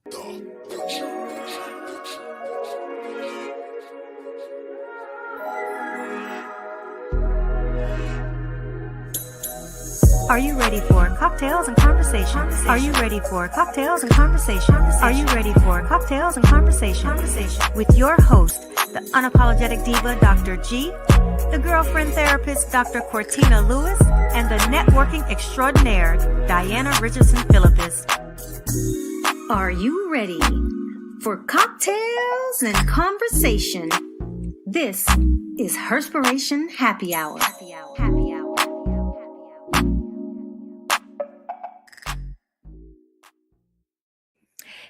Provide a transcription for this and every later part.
Are you ready for cocktails and conversation? Are you ready for cocktails and conversation? Are you ready for cocktails and conversation? With your host, the unapologetic diva, Dr. G, the girlfriend therapist, Dr. Cortina Lewis, and the networking extraordinaire, Diana Richardson Philippus. Are you ready for cocktails and conversation? This is Herspiration Happy Hour.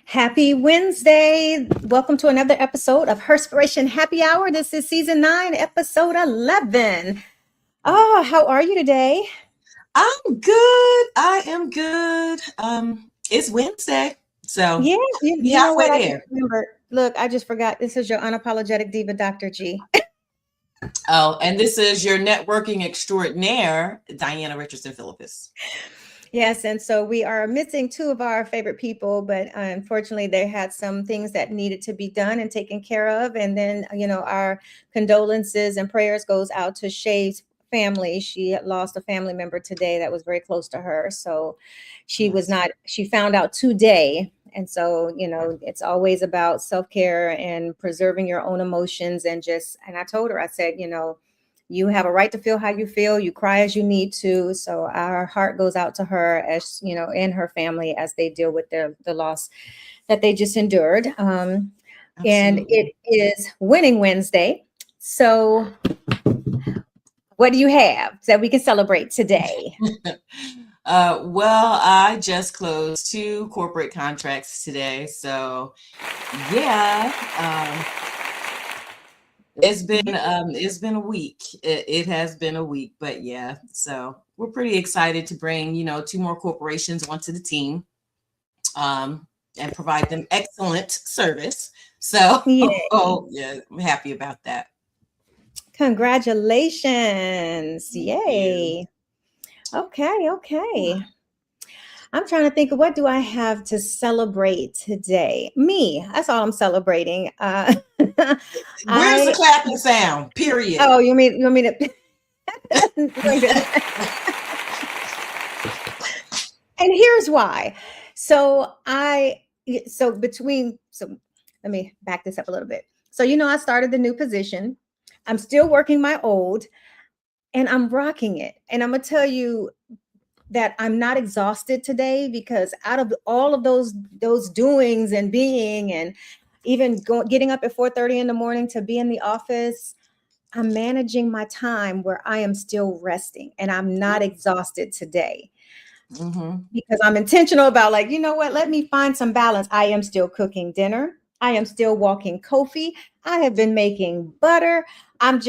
Happy Wednesday. Welcome to another episode of Herspiration Happy Hour. This is season 9, episode 11. Oh, how are you today? I'm good. I am good. It's Wednesday. So yeah, you know what? there. Look, I just forgot. This is your unapologetic diva, Dr. G. Oh, and this is your networking extraordinaire, Diana Richardson Philippus. Yes, and so we are missing 2 of our favorite people, but unfortunately they had some things that needed to be done and taken care of. And then, our condolences and prayers goes out to Shay's family. She had lost a family member today that was very close to her. So she found out today. And so, it's always about self-care and preserving your own emotions and I told her, I said, you have a right to feel how you feel. You cry as you need to. So our heart goes out to her as, and her family as they deal with the loss that they just endured. And it is Winning Wednesday. So what do you have that we can celebrate today? Well, I just closed 2 corporate contracts today. So yeah, it's been a week. It has been a week, but yeah. So we're pretty excited to bring, 2 more corporations onto the team, and provide them excellent service. So, yeah, I'm happy about that. Congratulations. Yay. Okay. I'm trying to think of what do I have to celebrate today? Me. That's all I'm celebrating. Where's the clapping sound? Period. Oh, you mean to? And here's why. So let me back this up a little bit. So, I started the new position. I'm still working my old, and I'm rocking it. And I'm going to tell you that I'm not exhausted today, because out of all of those doings and being, and even getting up at 4:30 in the morning to be in the office, I'm managing my time where I am still resting and I'm not exhausted today. Mm-hmm. Because I'm intentional about let me find some balance. I am still cooking dinner. I am still walking Kofi. I have been making butter. With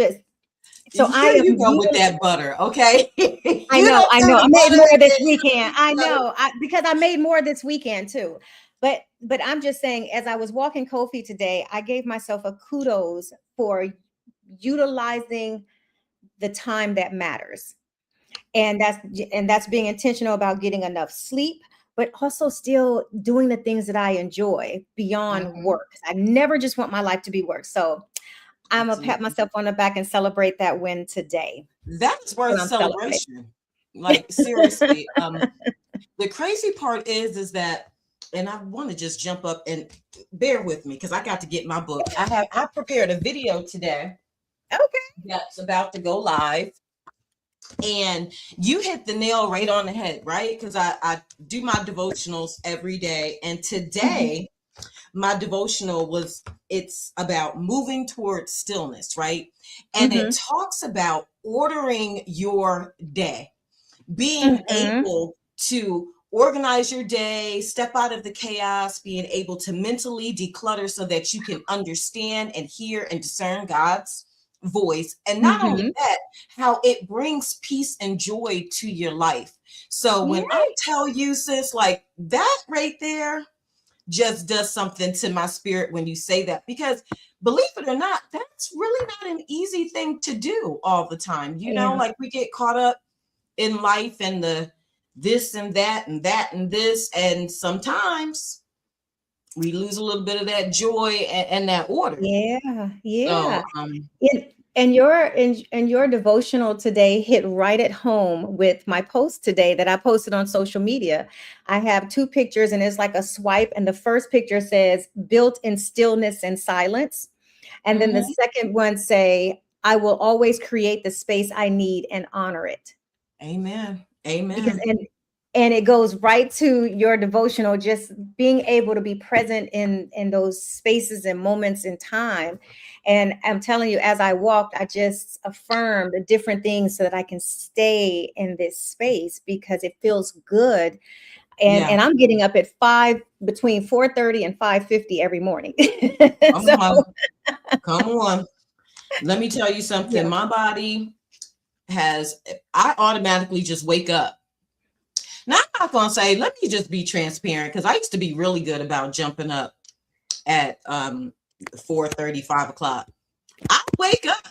that butter, okay? I know. I made more this weekend. I know, because I made more this weekend too. But I'm just saying, as I was walking Kofi today, I gave myself a kudos for utilizing the time that matters, and that's being intentional about getting enough sleep, but also still doing the things that I enjoy beyond work. I never just want my life to be work. So I'm going to pat myself on the back and celebrate that win today. That's worth celebration. Like, seriously. The crazy part is that, and I want to just jump up and bear with me because I got to get my book. I prepared a video today. Okay. That's about to go live. And you hit the nail right on the head, right? Because I do my devotionals every day. And today, my devotional it's about moving towards stillness, right? And it talks about ordering your day, being able to organize your day, step out of the chaos, being able to mentally declutter so that you can understand and hear and discern God's voice. And not only that, how it brings peace and joy to your life. So when I tell you, sis, like that right there just does something to my spirit when you say that, because believe it or not, that's really not an easy thing to do all the time. Like we get caught up in life and the this and that and that and this. And sometimes we lose a little bit of that joy and that order. Yeah, So yeah. And your devotional today hit right at home with my post today that I posted on social media. I have two pictures and it's like a swipe. And the first picture says built in stillness and silence. And then the mhm. second one say, I will always create the space I need and honor it. Amen. Because Amen. and it goes right to your devotional, just being able to be present in those spaces and moments in time. And I'm telling you, as I walked, I just affirmed the different things so that I can stay in this space because it feels good. Yeah. And I'm getting up at between 4:30 and 5:50 every morning. Come So on. Come on. Let me tell you something. yeah. My body I automatically just wake up. Now, I'm not going to say, let me just be transparent because I used to be really good about jumping up at 4:30, 5 o'clock. I wake up,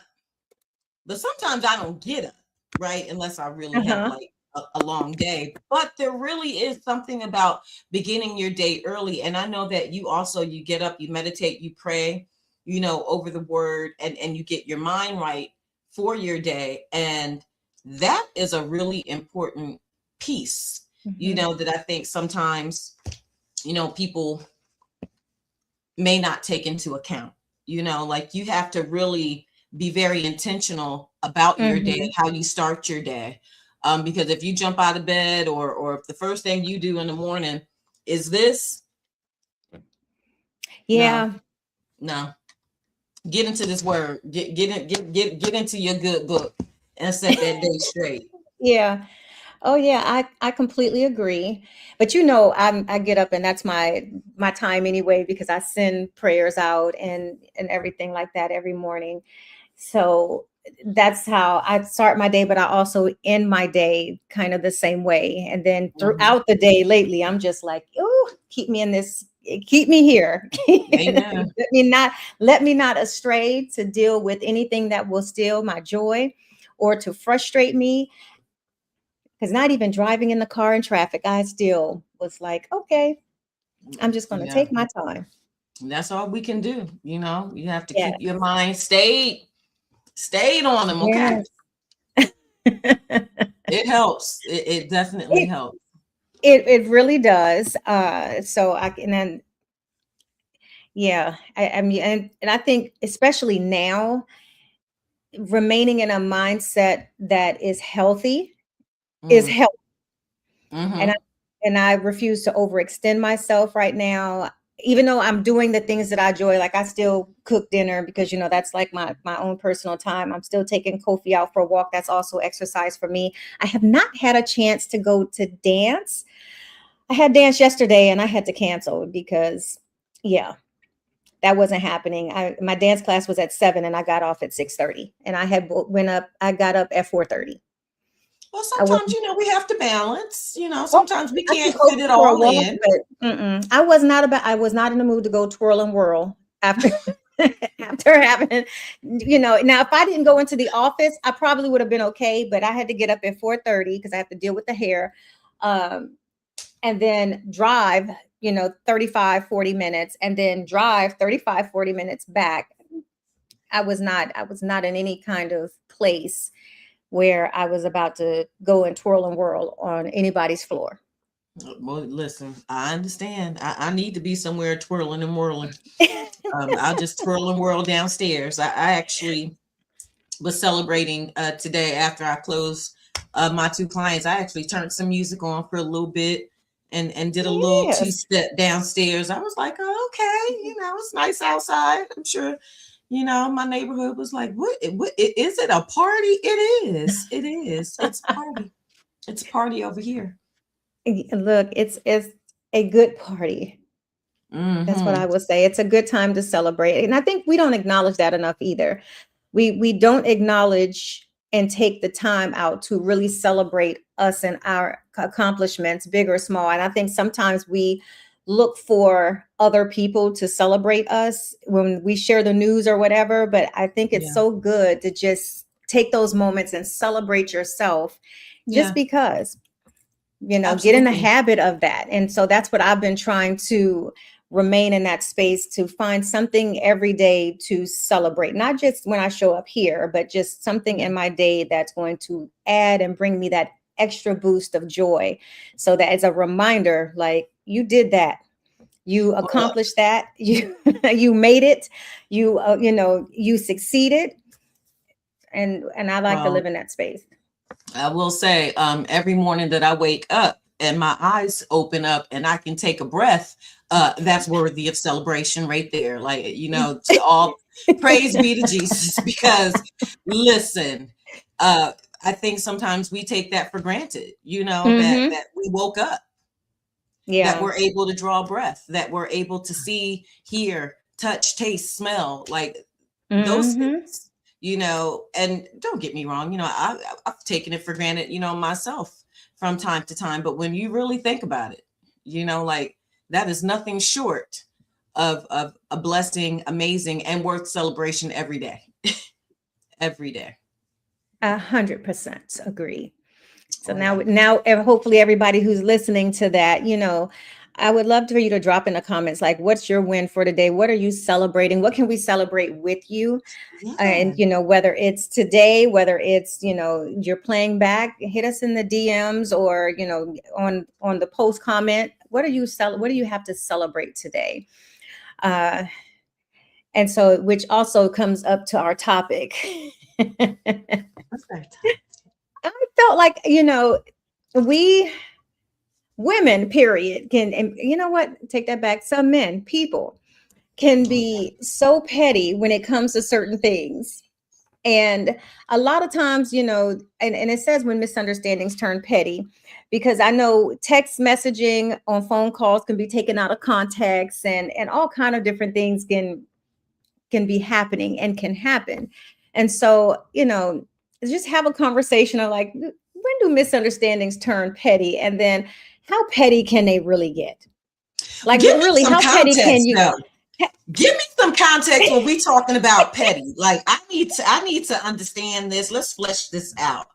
but sometimes I don't get up, right? Unless I really have Uh-huh. like a long day. But there really is something about beginning your day early. And I know that you get up, you meditate, you pray, over the word, and you get your mind right for your day. And that is a really important piece, Mhm. that I think sometimes, people may not take into account. Like you have to really be very intentional about your day and Mhm. how you start your day. Because if you jump out of bed or if the first thing you do in the morning is this, no, Yeah. no. Get into this word. Get into your good book and set that day straight. Yeah. Oh yeah, I completely agree. But I get up and that's my time anyway because I send prayers out and everything like that every morning. So that's how I start my day, but I also end my day kind of the same way. And then Mhm. throughout the day lately, I'm just like, oh, keep me here. Amen. Let me not astray to deal with anything that will steal my joy or to frustrate me. Because not even driving in the car in traffic, I still was like, okay, I'm just going to Yeah. take my time. And that's all we can do. You have to Yeah. keep your mind stayed on them. Okay. Yes. It helps. It definitely it, helps. it really does. So I can, and yeah, I mean, and I think especially now, remaining in a mindset that is healthy is Mm. healthy. And I Mm-hmm. and I refuse to overextend myself right now. Even though I'm doing the things that I enjoy, like I still cook dinner because that's like my own personal time. I'm still taking Kofi out for a walk. That's also exercise for me. I have not had a chance to go to dance. I had dance yesterday and I had to cancel because yeah, that wasn't happening. My dance class was at 7 and I got off at 6:30 and I got up at 4:30. Well, I was sometimes we have to balance. Well, Sometimes we I took can't fit Kobe it for a all walk, in. but I was not in the mood to go twirl and whirl after after having, now if I didn't go into the office, I probably would have been okay, but I had to get up at 4:30 because I have to deal with the hair. Um, and then drive, 35, 40 minutes, and then drive 35, 40 minutes back. I was not in any kind of place where I was about to go and twirl and whirl on anybody's floor. Well, listen, I understand. I need to be somewhere twirling and whirling. I'll just twirl and whirl downstairs. I actually was celebrating today after I closed my two clients. I actually turned some music on for a little bit and did a little Yes. two-step downstairs. I was like, oh, okay, it's nice outside. I'm sure, my neighborhood was like, what is it a party? It is. It is. It's a party. It's a party over here. Look, it's a good party. That's what Mm-hmm. I would say. It's a good time to celebrate. And I think we don't acknowledge that enough either. We don't acknowledge and take the time out to really celebrate us and our accomplishments, big or small. And I think sometimes we look for other people to celebrate us when we share the news or whatever. But I think it's Yeah. so good to just take those moments and celebrate yourself just Yeah. because. Get in the Absolutely. habit of that. And so that's what I've been trying to remain in that space to find something every day to celebrate, not just when I show up here, but just something in my day that's going to add and bring me that extra boost of joy. So that as a reminder, like, you did that, you Well, accomplished that, you you made it, you succeeded, and I like to well, live in that space. I will say, every morning that I wake up and my eyes open up and I can take a breath, that's worthy of celebration right there. Like, to all praise be to Jesus, because listen, I think sometimes we take that for granted, that Mm-hmm. we woke up, that Yeah. we're able to draw breath, that we're able to see, hear, touch, taste, smell, like those Mm-hmm. things, and don't get me wrong, I've taken it for granted, myself from time to time. But when you really think about it, like, that is nothing short of a blessing, amazing, and worth celebration every day, every day. 100% agree. So Oh, now, yeah. hopefully everybody who's listening to that, I would love for you to drop in the comments, like, what's your win for today? What are you celebrating? What can we celebrate with you? And, Yeah. whether it's today, whether it's, you're playing back, hit us in the DMs, or, on the post comment. What do you have to celebrate today? Uh, and so, which also comes up to our topic. What's that time? I felt like, we women, period, can, and you know what? Take that back. Some men, people can Oh, yeah. be so petty when it comes to certain things. And a lot of times, and it says when misunderstandings turn petty, because I know text messaging on phone calls can be taken out of context, and all kind of different things can be happening and can happen. And so, just have a conversation of, like, when do misunderstandings turn petty? And then how petty can they really get? Like, Give me really, some how petty can context you? though. Give me some context when we talking about petty. Like, I need to understand this. Let's flesh this out.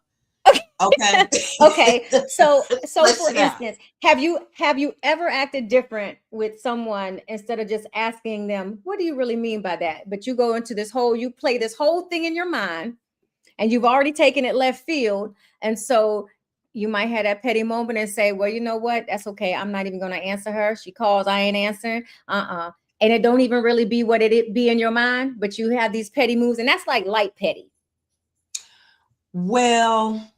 Okay. Okay, so Flesh for it out. instance, have you ever acted different with someone, instead of just asking them, what do you really mean by that? But you go into you play this whole thing in your mind, and you've already taken it left field. And so you might have that petty moment and say, well, you know what? That's okay. I'm not even going to answer her. She calls, I ain't answering. And it don't even really be what it be in your mind, but you have these petty moves, and that's like light petty. Well,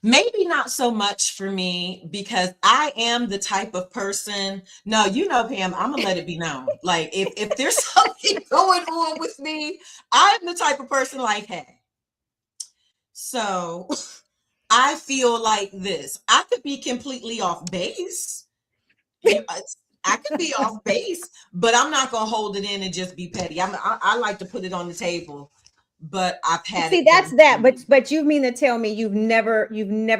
maybe not so much for me, because I am the type of person. No, Pam, I'm gonna let it be known. Like, if there's something going on with me, I'm the type of person, like, hey, so I feel like this. I could be completely off base. I could be off base, but I'm not gonna hold it in and just be petty. I like to put it on the table, but I've had See, it that's done to that. But me. but you mean to tell me you've never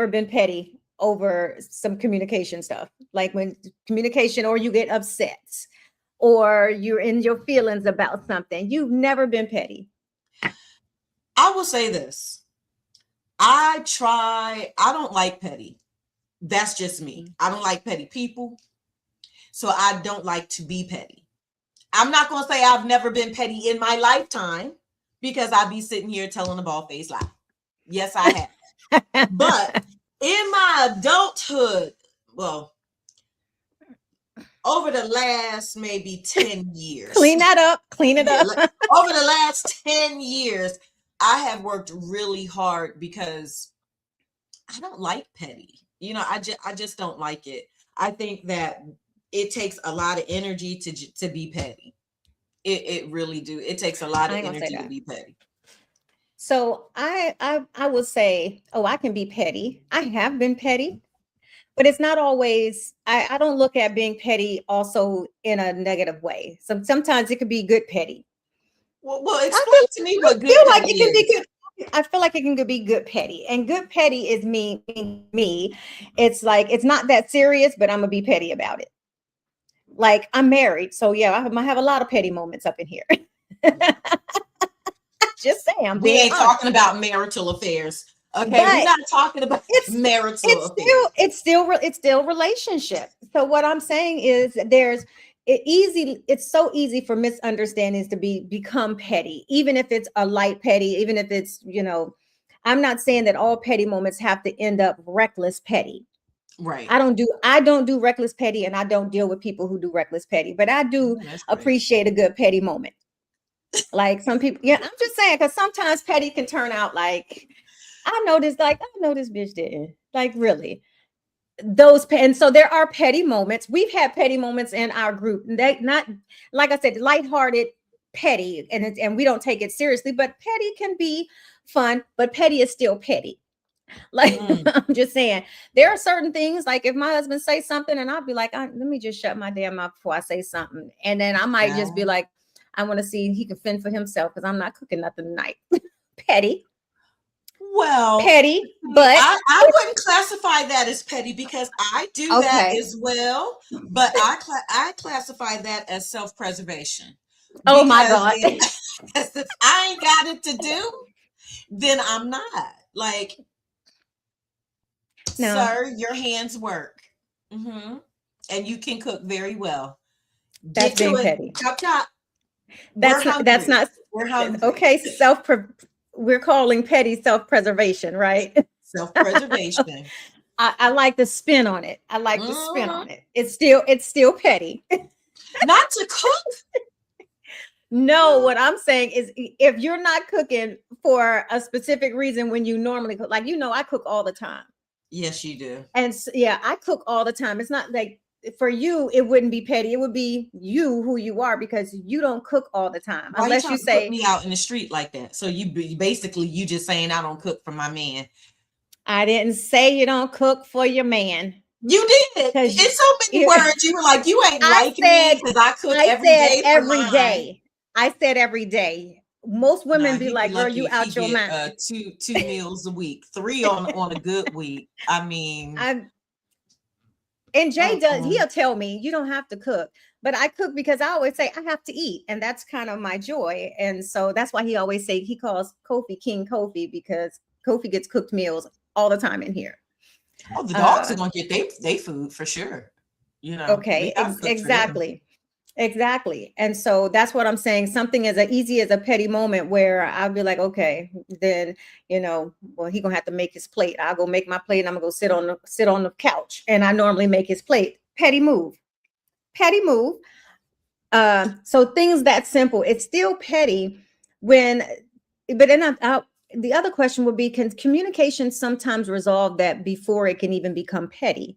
been petty over some communication stuff, like when communication, or you get upset, or you're in your feelings about something. You've never been petty. I will say this. I don't like petty. That's just me. I don't like petty people. So I don't like to be petty. I'm not going to say I've never been petty in my lifetime, because I'd be sitting here telling a bald faced lie. Yes, I have. But in my adulthood, well, over the last maybe 10 years, Clean that up. Clean it yeah, up. over the last 10 years, I have worked really hard, because I don't like petty. I just don't like it. I think that it takes a lot of energy to be petty. It really do. It takes a lot I of ain't gonna say energy to that. be petty. So I will say, oh, I can be petty. I have been petty, but it's not always. I don't look at being petty also in a negative way. Sometimes it could be good petty. Well, I explain feel to me I what good feel like petty it can be is. good. I feel like it can be good petty. And good petty is me. It's like, it's not that serious, but I'm gonna be petty about it. Like, I'm married, so yeah, I have a lot of petty moments up in here. Just saying, I'm We being ain't honest. talking about marital affairs. Okay, we're But not talking about it's marital it's affairs. still it's still relationship. So what I'm saying is, there's, it's so easy for misunderstandings to become petty, even if it's a light petty, even if it's, I'm not saying that all petty moments have to end up reckless petty. Right. I don't do reckless petty, and I don't deal with people who do reckless petty, but I do Oh, that's great. appreciate a good petty moment. Like some people, yeah, I'm just saying, because sometimes petty can turn out like, I know this bitch didn't. Like, really. And so there are petty moments. We've had petty moments in our group. They not, like I said, lighthearted petty, and we don't take it seriously, but petty can be fun, but petty is still petty. Like, I'm just saying, there are certain things, like if my husband say something and I'll be like, let me just shut my damn mouth before I say something. And then I might just be Yeah. like, I want to see he can fend for himself because I'm not cooking nothing tonight. Petty, Well, petty, but I wouldn't classify that as petty because I do that okay. as well, but I classify that as self-preservation Oh my because God. if I ain't got it to do, then I'm not. Like, No, sir, your hands work. And you can cook very well. that's Get to being it. petty. Chop chop. We're That's hungry. not We're hungry. okay. We're calling petty self-preservation, right? Self-preservation. I like the spin on it. I like the spin Mhm. on it. It's still petty. Not to cook. No, what I'm saying is, if you're not cooking for a specific reason when you normally cook, like, I cook all the time. Yes, you do. And yeah, I cook all the time. It's not like, for you, it wouldn't be petty. It would be you who you are, because you don't cook all the time. Why you Unless you trying to put say, me out in the street like that? So basically you just saying I don't cook for my man. I didn't say you don't cook for your man. You did. Because In so many words, you were like, you ain't I like me said, because I cook I every said day for every mine. day. I said every day. Most Nah, women be he'd be like, girl, lucky you if he out your get mind. two meals a week, three on a good week. I mean, I And Jay does, uh-uh. he'll tell me, you don't have to cook. But I cook because I always say I have to eat. And that's kind of my joy. And so that's why he calls Kofi King Kofi, because Kofi gets cooked meals all the time in here. Oh, the dogs are Uh gonna get they food for sure. We okay, gotta cook for them. exactly. Exactly. And so that's what I'm saying. Something as easy as a petty moment where I'll be like, okay, then, well, he gonna have to make his plate. I'll go make my plate and I'm gonna go sit on the couch. And I normally make his plate. Petty move. Petty move. So things that simple, it's still petty when, but then the other question would be, can communication sometimes resolve that before it can even become petty?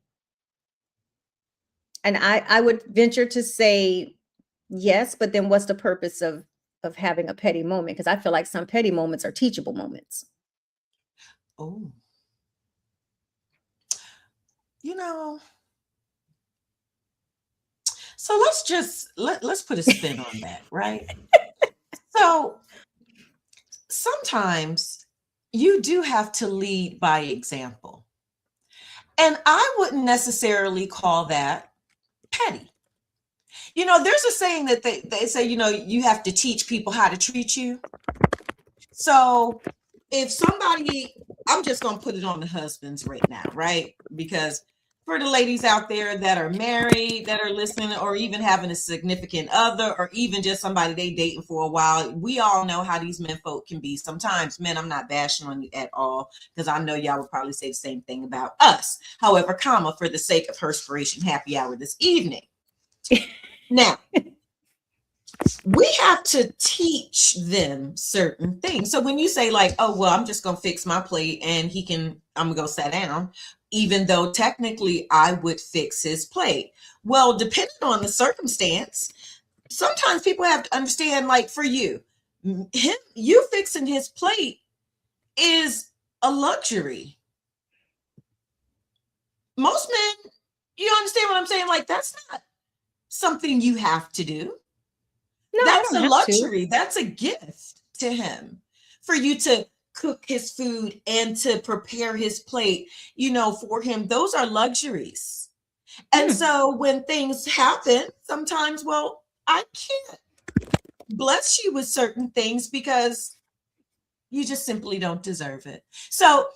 And I would venture to say yes, but then what's the purpose of having a petty moment? Because I feel like some petty moments are teachable moments. Oh, you know, so let's put a spin on that, right? So sometimes you do have to lead by example. And I wouldn't necessarily call that petty. There's a saying that they say, you have to teach people how to treat you. So if somebody, I'm just going to put it on the husbands right now, right? Because for the ladies out there that are married, that are listening, or even having a significant other, or even just somebody they dating for a while, we all know how these men folk can be. Sometimes, men, I'm not bashing on you at all, because I know y'all would probably say the same thing about us. However, for the sake of Herspiration Happy Hour this evening. Now, we have to teach them certain things. So when you say like, oh, well, I'm just going to fix my plate and I'm going to go sit down, even though technically I would fix his plate. Well, depending on the circumstance, sometimes people have to understand, like for you fixing his plate is a luxury. Most men, you understand what I'm saying? Like, that's not something you have to do. No, I That's don't a have to. luxury. That's a gift to him, for you to cook his food and to prepare his plate, for him. Those are luxuries. And so when things happen, sometimes, well, I can't bless you with certain things because you just simply don't deserve it. So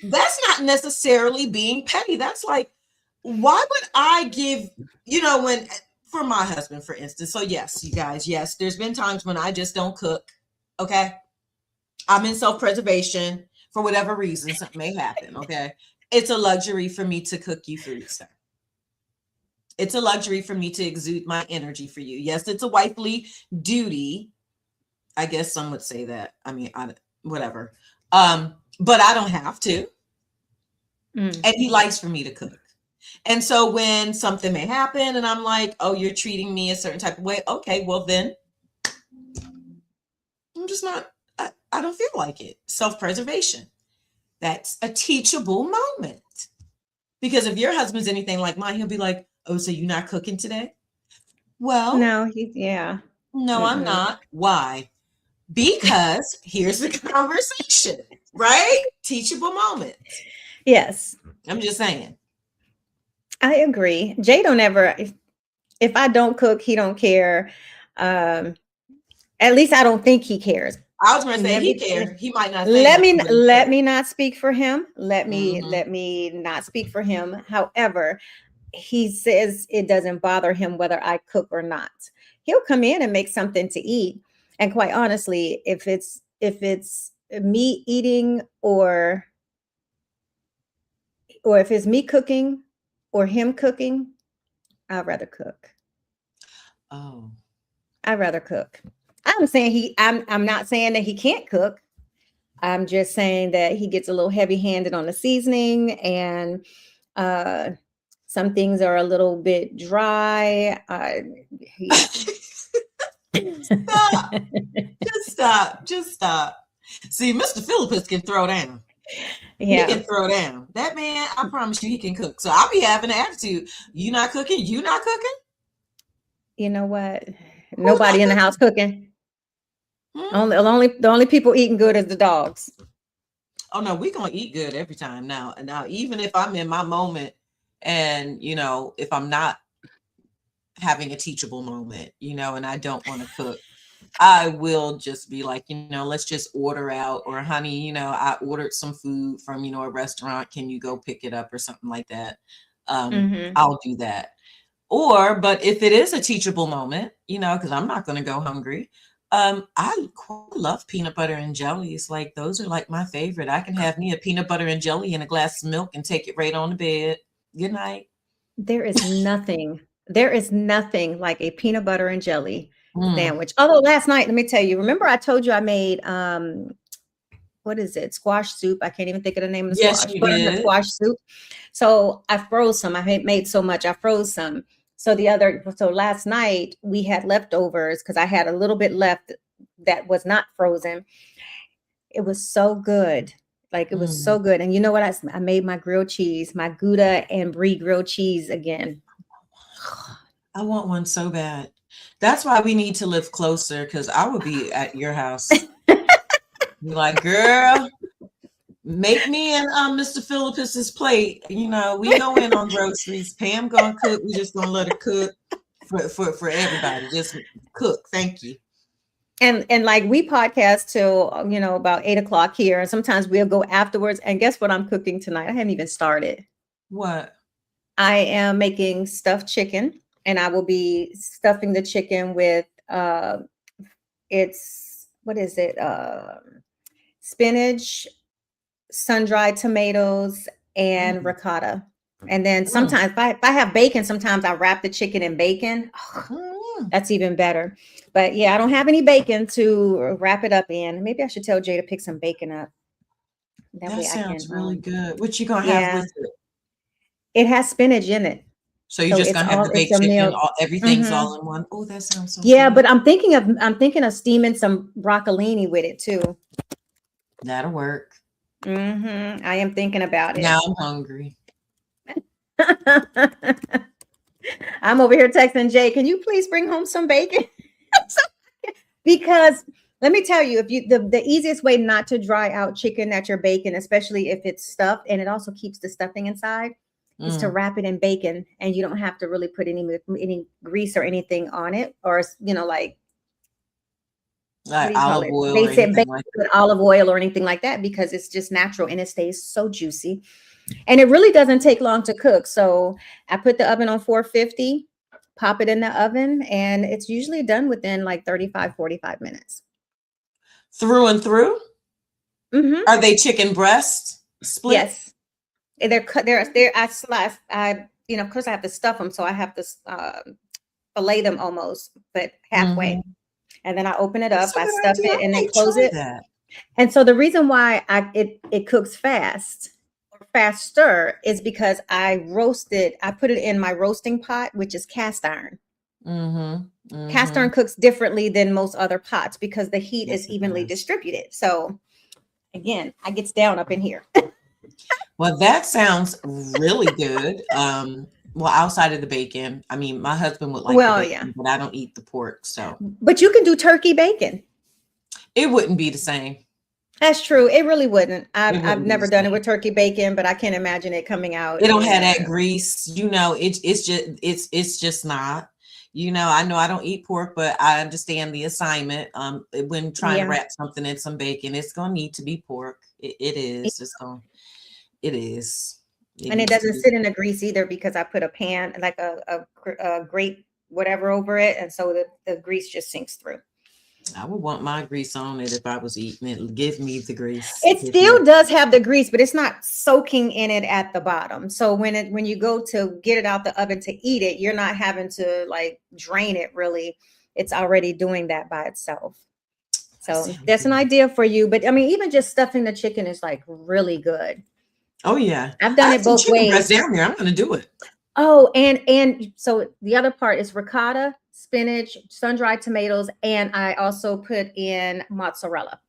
that's not necessarily being petty. That's like, why would I give, when for my husband, for instance. So yes, you guys, yes, there's been times when I just don't cook. Okay. I'm in self-preservation for whatever reason, something may happen. Okay. It's a luxury for me to cook you food, sir. It's a luxury for me to exude my energy for you. Yes, it's a wifely duty. I guess some would say that. I mean, whatever. But I don't have to. Mm. And he likes for me to cook. And so when something may happen and I'm like, oh, you're treating me a certain type of way. Okay, well then I'm just not, I don't feel like it. Self-preservation. That's a teachable moment. Because if your husband's anything like mine, he'll be like, oh, so you're not cooking today? Well, No, yeah. no, I'm Mm-mm. not. Why? Because here's the conversation, right? Teachable moment. Yes, I'm just saying. I agree. Jay don't ever, if I don't cook, he don't care. At least I don't think he cares. I was going to say Let he me care. He might not say nothing, but he let cares. me not speak for him. Mhm. Let me not speak for him. However, he says it doesn't bother him whether I cook or not. He'll come in and make something to eat. And quite honestly, if it's me eating or if it's me cooking or him cooking, I'd rather cook. Oh. I'd rather cook. I'm not saying that he can't cook. I'm just saying that he gets a little heavy-handed on the seasoning, and uh some things are a little bit dry. Yeah. Stop. Just stop. Just stop. See, Mr. Philippus can throw down. He Yeah. can throw down. That man, I promise you, he can cook. So I'll be having an attitude. You not cooking? You not cooking? You know what? Who's not Nobody in the cooking? house cooking. Hmm? The only people eating good is the dogs. Oh no, we gonna eat good every time now. And now, even if I'm in my moment, and if I'm not having a teachable moment, and I don't want to cook, I will just be like, let's just order out, or honey, I ordered some food from, a restaurant. Can you go pick it up or something like that? Mm-hmm. I'll do that. But if it is a teachable moment, because I'm not going to go hungry, I quite love peanut butter and jellies. Like those are like my favorite. I can have me a peanut butter and jelly and a glass of milk and take it right on the bed. Good night. There is nothing. There is nothing like a peanut butter and jelly Mm. sandwich. Although last night, let me tell you, remember I told you I made what is it? Squash soup. I can't even think of the name of the Yes, squash. you Butternut did. squash soup. So I froze some. I had made so much. I froze some. So last night we had leftovers because I had a little bit left that was not frozen. It was so good. Like it was Mm. so good. And you know what? I made my grilled cheese, my Gouda and Brie grilled cheese again. I want one so bad. That's why we need to live closer, because I would be at your house. Be like, girl, make me and Mr. Philippus's plate. We go in on groceries. Pam gonna cook. We just gonna let her cook for everybody. Just cook. Thank you. And like we podcast till about 8 o'clock here, and sometimes we'll go afterwards. And guess what I'm cooking tonight? I haven't even started. What? I am making stuffed chicken, and I will be stuffing the chicken with it's what is it? Spinach, sun-dried tomatoes, and Mm. ricotta. And then Mm. sometimes if I have bacon, sometimes I wrap the chicken in bacon. Mm. That's even better. But yeah, I don't have any bacon to wrap it up in. Maybe I should tell Jay to pick some bacon up. That That way I can sounds really good. What you gonna have yeah, with it? it has spinach in it. So you're So just gonna have the it's baked a chicken, meal. everything's Mhm. all in one. Oh, that sounds so Yeah, good. but I'm thinking of steaming some broccolini with it too. That'll work. I am thinking about it. Now I'm hungry. I'm over here texting Jay, can you please bring home some bacon? Because let me tell you, if you the easiest way not to dry out chicken that you're baking, especially if it's stuffed and it also keeps the stuffing inside, is to Mm. wrap it in bacon, and you don't have to really put any grease or anything on it, or like what Like do you call olive it? oil They or said anything bacon like with olive oil or anything like that because it's just natural and it stays so juicy. And it really doesn't take long to cook. So I put the oven on 450, pop it in the oven, and it's usually done within like 35, 45 minutes. Through and through? Mm-hmm. Are they chicken breast split? Yes. They're cut. They're. I slice. Of course, I have to stuff them, so I have to fillet them almost, but halfway, Mhm. and then I open it up. That's a I good stuff idea. it, I and then might close try it. that. And so the reason why it cooks fast or faster is because I put it in my roasting pot, which is cast iron. Mhm. Cast iron Mhm. cooks differently than most other pots because the heat Yes, is it evenly does. distributed. So again, I gets down up in here. Well, that sounds really good. Well, outside of the bacon, I mean, my husband would like the Well, yeah, bacon, but I don't eat the pork, so but you can do turkey bacon. it wouldn't be the same. That's true. It really wouldn't. I've It I've wouldn't be the never done it same. with turkey bacon, but I can't imagine it coming out It don't have in that grease, it's just not. I know I don't eat pork, but I understand the assignment. When trying to yeah. wrap something in some bacon, it's gonna need to be pork. It is. It is. It And it needs to doesn't be. sit in a grease either because I put a pan like a grate whatever over it, and so the grease just sinks through. I would want my grease on it if I was eating it. Give me the grease. It Give me. still does have the grease, but it's not soaking in it at the bottom. So when you go to get it out the oven to eat it, you're not having to like drain it really. It's already doing that by itself. That So sounds that's an good. idea for you. But I mean, even just stuffing the chicken is like really good. Oh yeah, I've I done have it some both chicken breast ways. down there. I'm gonna do it. Oh, and so the other part is ricotta, spinach, sun-dried tomatoes, and I also put in mozzarella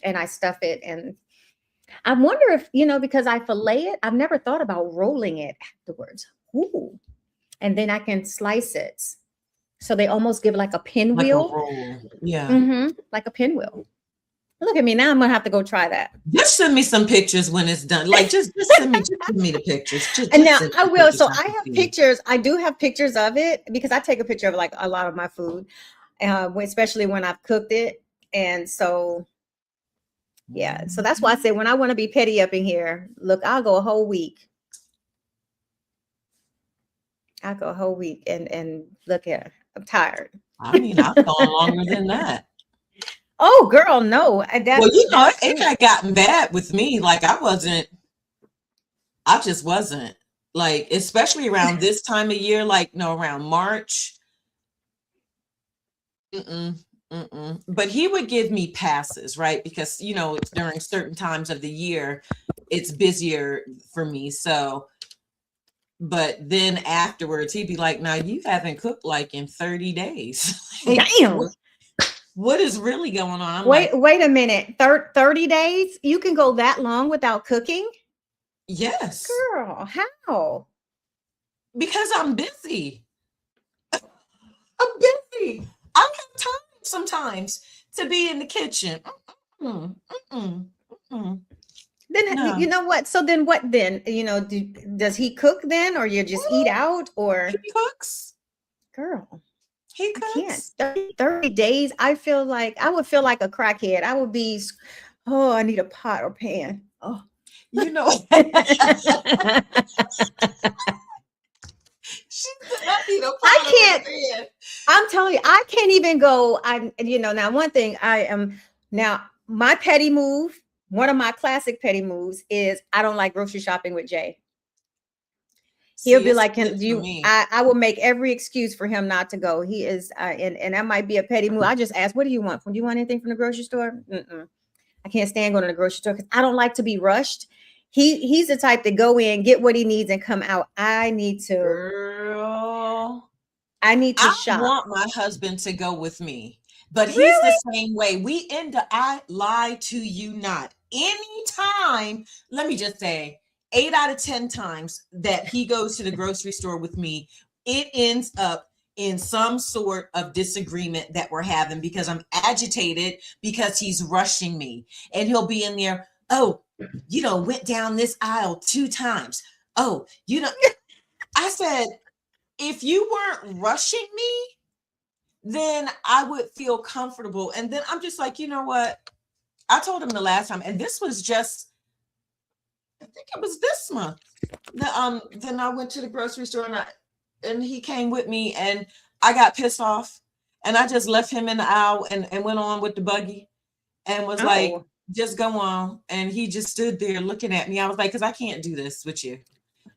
and I stuff it. And I wonder if, because I fillet it, I've never thought about rolling it afterwards. Ooh. And then I can slice it. So they almost give like a Like a pinwheel. roll. Yeah. Like a pinwheel. Look at me. Now I'm gonna have to go try that. Just send me some pictures when it's done. Like just send me the pictures. Just And just now send I me will. pictures So so I I can have see. pictures. I do have pictures of it because I take a picture of like a lot of my food, especially when I've cooked it. And so, yeah. So that's why I say when I want to be petty up in here, look, I'll go a whole week. I'll go a whole week and look at. I'm tired. I mean, I've gone longer than that. Oh, girl, no. Well, That's it it. had gotten bad with me. Like I just wasn't. Like, especially around this time of year, like no, around March. Mm-mm, mm-mm. But he would give me passes, right? Because during certain times of the year, it's busier for me. So, but then afterwards, he'd be like, "Now you haven't cooked like in 30 days. Like, Damn. what is really going on?" I'm Wait, like, wait a minute. 30 days? You can go that long without cooking? "Yes, Girl, how? because I'm busy. I'm busy. I don't have time sometimes to be in the kitchen. Mm-mm, mm-mm, mm-mm. Then you No, know what? So then what then? Does he cook then or you just eat out he or cooks. girl, He I can't. cooks. 30 days. I would feel like a crackhead. I would be oh, I need a pot or pan. Oh. You know, she said, "I need a I pot on can't. the bed." I'm telling you, I can't even go. Now one thing I am now my petty move, one of my classic petty moves is I don't like grocery shopping with Jay. He'll See, be it's like, split "Can for you?" me. I will make every excuse for him not to go. He is, and that might be a petty move. I just ask, "What do you want? Do you want anything from the grocery store?" Mm-mm. I can't stand going to the grocery store because I don't like to be rushed. He's the type to go in, get what he needs, and come out. Girl, I need to I shop. want my husband to go with me, but he's the Really? same way. We end up, I lie to you not. Anytime, let me just say, 8 out of 10 times that he goes to the grocery store with me, it ends up in some sort of disagreement that we're having because I'm agitated because he's rushing me. And he'll be in there, "Oh, went down this aisle 2 times. Oh, I said, if you weren't rushing me, then I would feel comfortable. And then I'm just like, you know what? I told him the last time, and this was just, I think it was this month. Then I went to the grocery store and and he came with me, and I got pissed off, and I just left him in the aisle and went on with the buggy and was like, Oh, just go on. And he just stood there looking at me. I was like, because I can't do this with you.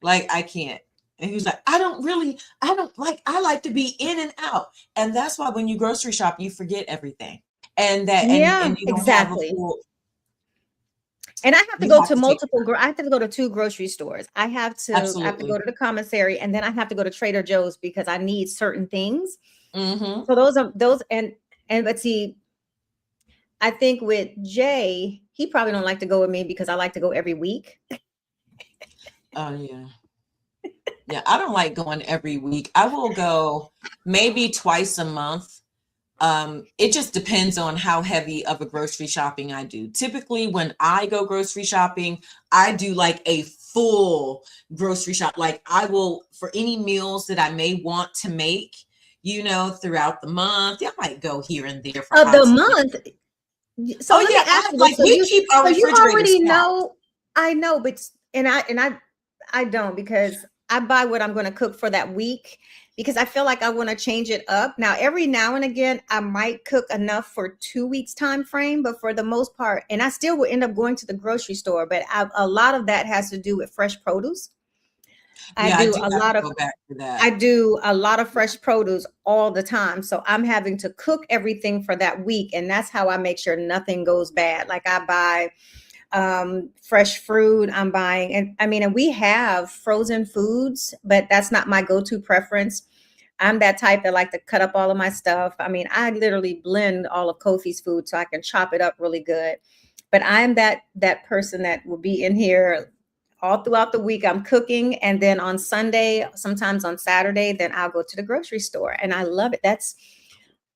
Like, I can't. And he was like, I like to be in and out. And that's why when you grocery shop, you forget everything. And yeah, you don't have a exactly. full, And I have to you go have to to take multiple. I have to go to two grocery stores. I have to go absolutely. to the commissary, and then I have to go to Trader Joe's because I need certain things. Mm-hmm. So those and but see, I think with Jay, he probably don't like to go with me because I like to go every week. Oh yeah. Yeah. I don't like going every week. I will go maybe twice a month. It just depends on how heavy of a grocery shopping I do. Typically, when I go grocery shopping, I do like a full grocery shop. Like I will, for any meals that I may want to make, throughout the month, I might go here and there for Of the odds and month. So oh let yeah, me ask you this. like we keep our So you refrigerators already stocked. know, I know, but I don't because I buy what I'm going to cook for that week because I feel like I want to change it up. Now, every now and again, I might cook enough for 2 weeks time frame, but for the most part, and I still will end up going to the grocery store, but a lot of that has to do with fresh produce. I Yeah, I do do a have to lot of go back to that. I do a lot of fresh produce all the time. So I'm having to cook everything for that week. And that's how I make sure nothing goes bad. Like I buy fresh fruit. I'm buying, and I mean, and we have frozen foods, but that's not my go-to preference. I'm that type that like to cut up all of my stuff. I mean, I literally blend all of Kofi's food so I can chop it up really good. But I'm that person that will be in here all throughout the week. I'm cooking, and then on Sunday, sometimes on Saturday, then I'll go to the grocery store, and I love it. That's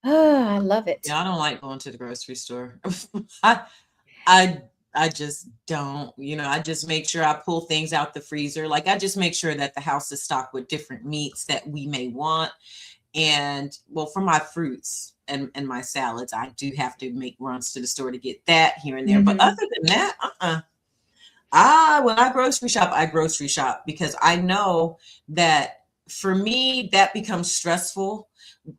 I love it. Yeah, I don't like going to the grocery store. I I I just don't, I just make sure I pull things out the freezer. Like I just make sure that the house is stocked with different meats that we may want. And well, for my fruits and my salads, I do have to make runs to the store to get that here and there. But other Hmm. than that, when I grocery shop because I know that for me, that becomes stressful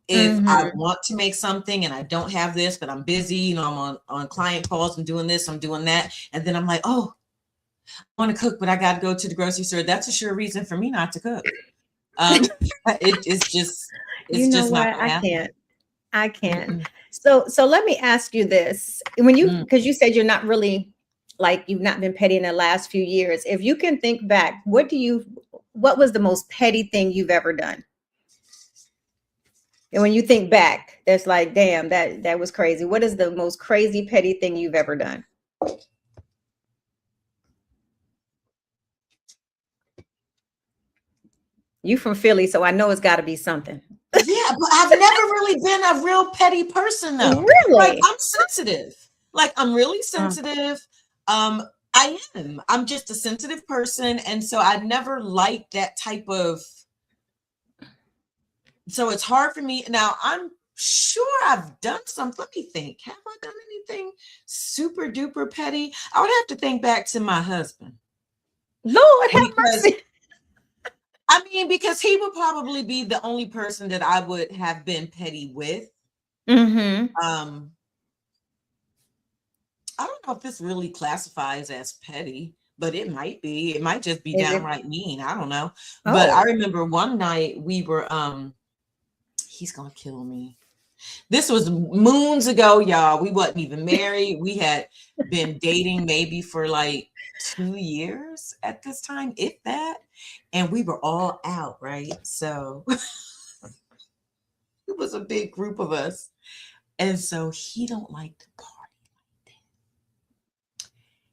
if I Hmm. want to make something and I don't have this, but I'm busy, I'm on client calls, I'm doing this, I'm doing that. And then I'm like, oh, I want to cook, but I got to go to the grocery store. That's a sure reason for me not to cook. Um, You it's know just not what? going to happen. I can't. Mm-mm, So let me ask you this. mm. Because you said you're not really like you've not been petty in the last few years. If you can think back, what was the most petty thing you've ever done? And when you think back, that's like, damn, that was crazy. What is the most crazy petty thing you've ever done? You from Philly, so I know it's got to be something. Yeah, but I've never really been a real petty person though. Like Really? I'm sensitive. Like I'm really Uh, sensitive. Um, I am. I'm just a sensitive person, and so I never liked that type of. So it's hard for me now. I'm sure I've done something. Let me think. Have I done anything super duper petty? I would have to think back to my husband Lord have because mercy. because he would probably be the only person that I would have been petty with. Mm-hmm. Um, I don't know if this really classifies as petty, but it might be. It might just be Is it? downright mean. I don't know. But I Oh, remember one night we were he's gonna kill me. This was moons ago, y'all. We wasn't even married. We had been dating maybe for like 2 years at this time, if that. And we were all out, right? So it was a big group of us. And so he don't like to party.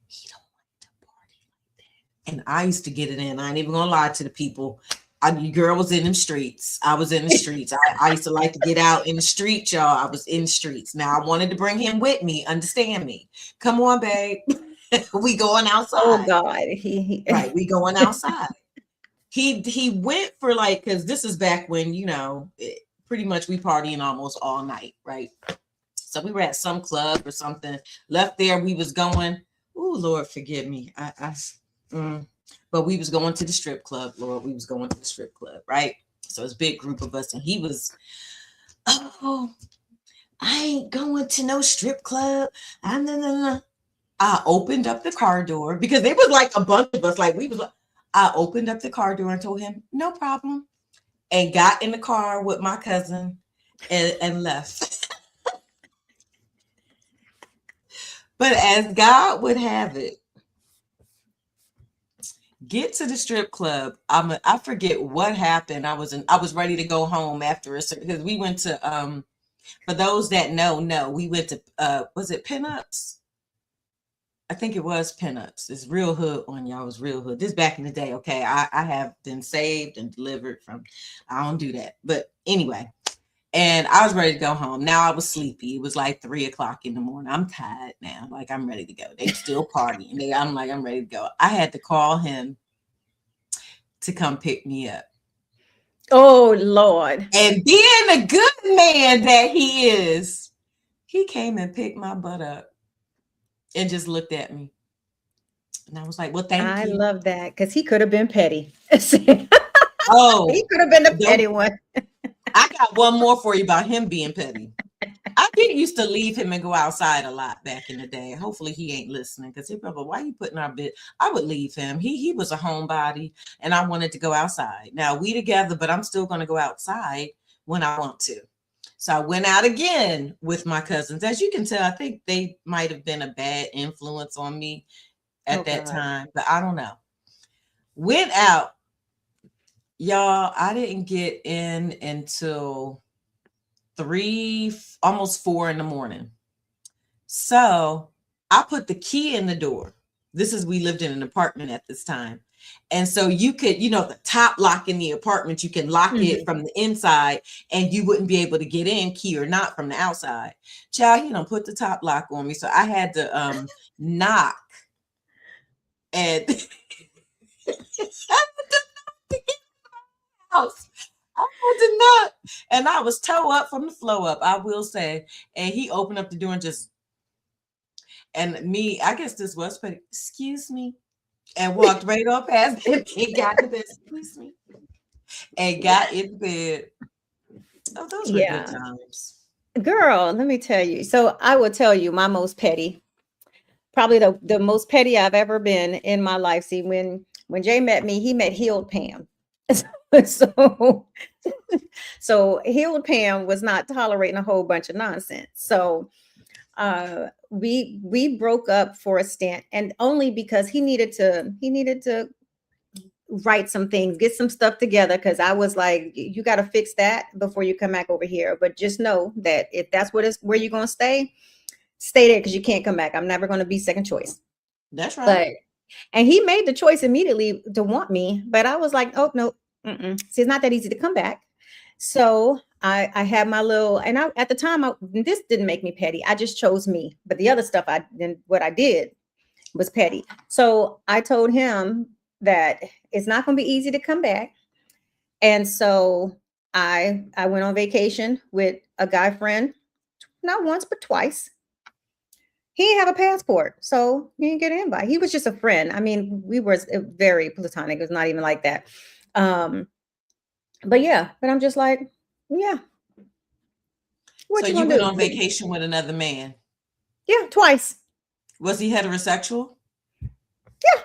He don't like to party. And I used to get it in. I ain't even gonna lie to the people. Your girl was in them streets. I was in the streets. I used to like to get out in the street, y'all. I was in the streets. Now I wanted to bring him with me. Understand me? Come on, babe. We going oh outside. God. Right. We going outside. He went for like because this is back when pretty much we partying almost all night, right? So we were at some club or something. Left there, we was going. Oh Lord, forgive me. But we was going to the strip club, Lord. We was going to the strip club, right? So it's a big group of us, and he was, oh, I ain't going to no strip club. I opened up the car door because there was like a bunch of us. Like we was. I opened up the car door and told him no problem, and got in the car with my cousin and left. But as God would have it, get to the strip club. I forget what happened. I was ready to go home after because we went to for those that know, we went to was it Pinups? I think it was Pinups. It's real hood on y'all. It was real hood. This back in the day. Okay. I have been saved and delivered from, I don't do that. But anyway, and I was ready to go home. Now I was sleepy. It was like 3:00 in the morning. I'm tired now. Like I'm ready to go. They still partying. I'm like, I'm ready to go. I had to call him to come pick me up. Oh, Lord. And being a good man that he is, he came and picked my butt up and just looked at me. And I was like, well, thank I you. love that because he could have been petty. Oh, he could have been the petty one. I got one more for you about him being petty. I did used to leave him and go outside a lot back in the day. Hopefully he ain't listening because he probably, why you putting our bit? I would leave him. He was a homebody and I wanted to go outside. Now we together, but I'm still going to go outside when I want to. So I went out again with my cousins. As you can tell, I think they might have been a bad influence on me at that time, but I don't know. Went out. Y'all, I didn't get in until 3, almost 4 in the morning. So I put the key in the door. We lived in an apartment at this time. And so you could, the top lock in the apartment, you can lock it from the inside and you wouldn't be able to get in, key or not, from the outside. Child, he done put the top lock on me. So I had to knock and house. I did not. And I was toe up from the flow up, I will say. And he opened up the door and I guess this was, but excuse me, and walked right up past him and got in bed. Excuse me. And got in bed. Oh, those were good times. Girl, let me tell you. So I will tell you my most petty, probably the most petty I've ever been in my life. See, when Jay met me, he met healed Pam. So healed Pam was not tolerating a whole bunch of nonsense. So we broke up for a stint, and only because he needed to write some things, get some stuff together, because I was like, you got to fix that before you come back over here. But just know that if that's where you're going to stay there, because you can't come back. I'm never going to be second choice. That's right. And he made the choice immediately to want me, but I was like, oh no. See, it's not that easy to come back. So I had my little, and at the time, this didn't make me petty. I just chose me. But the other stuff what I did was petty. So I told him that it's not going to be easy to come back. And so I went on vacation with a guy friend, not once, but twice. He didn't have a passport, so he didn't get an invite. He was just a friend. I mean, we were very platonic. It was not even like that. But I'm just like, yeah. What so you went on vacation with another man? Yeah, twice. Was he heterosexual? Yeah.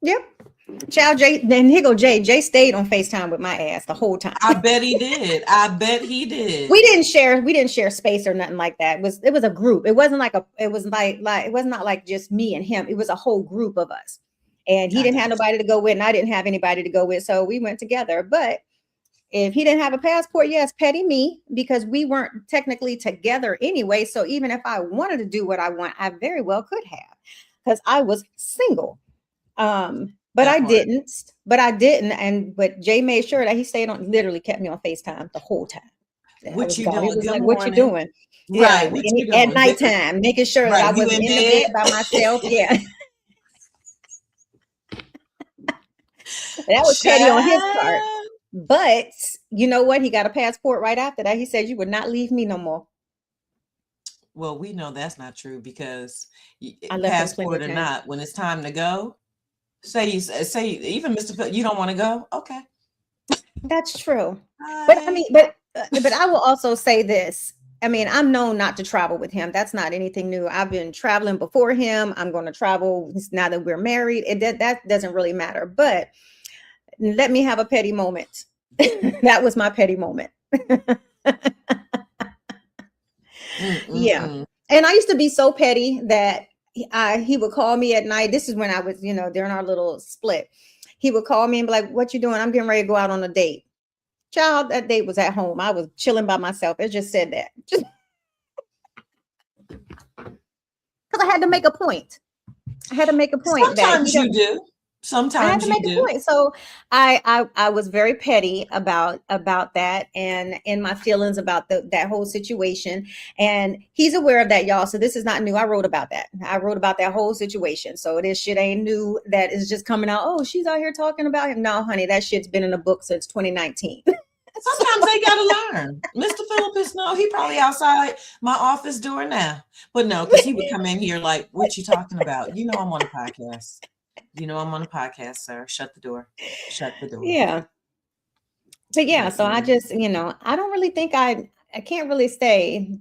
Yep. Child, Jay, then here go Jay. Jay stayed on FaceTime with my ass the whole time. I bet he did. We didn't share space or nothing like that. It was a group. It wasn't like it was not like just me and him. It was a whole group of us. And he didn't have nobody to go with, and I didn't have anybody to go with. So we went together. But if he didn't have a passport, yes, petty me, because we weren't technically together anyway. So even if I wanted to do what I want, I very well could have, because I was single. But I didn't. But Jay made sure that he literally kept me on FaceTime the whole time. What you doing? He was like, what you doing? Right. Yeah, at nighttime, making sure that I was in the bed by myself. Yeah. That was petty on his part. But you know what? He got a passport right after that. He said, you would not leave me no more. Well, we know that's not true, because passport or not, when it's time to go, Say even Mr. Phil, you don't want to go? Okay. That's true. But I Bye. mean, but I will also say this. I mean, I'm known not to travel with him. That's not anything new. I've been traveling before him. I'm going to travel now that we're married. That doesn't really matter. But let me have a petty moment. That was my petty moment. Yeah. Mm-mm-mm. And I used to be so petty that he would call me at night. This is when I was, during our little split. He would call me and be like, "What you doing?" "I'm getting ready to go out on a date." Child, that date was at home. I was chilling by myself. It just said that. Just because I had to make a point. I had to make a point that he Sometimes you don't do. I had Sometimes to you make a do. point. So I was very petty about that and in my feelings about that whole situation. And he's aware of that, y'all. So this is not new. I wrote about that. I wrote about that whole situation. So this shit ain't new that is just coming out. Oh, she's out here talking about him. No, honey, that shit's been in a book since 2019. Sometimes they gotta learn. Mr. Philippus, no, he probably outside my office door now. But no, because he would come in here like, "What you talking about? You know I'm on a podcast. You know I'm on a podcast, sir. Shut the door. Shut the door." Yeah. But yeah, But so I yeah. just, I don't really think I can't really say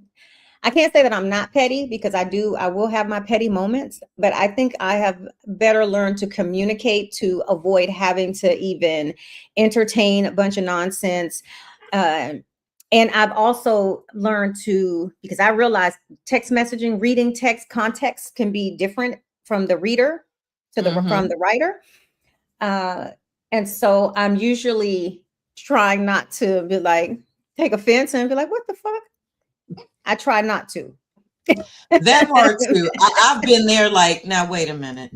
I can't say that I'm not petty because I will have my petty moments, but I think I have better learned to communicate to avoid having to even entertain a bunch of nonsense. Uh, and I've also learned to, because I realize text messaging, reading text context can be different from the reader from Mm-hmm. the writer. Uh, and so I'm usually trying not to be like, take offense and be like, what the fuck? I try not to. That part too. I've been there like, now wait a minute.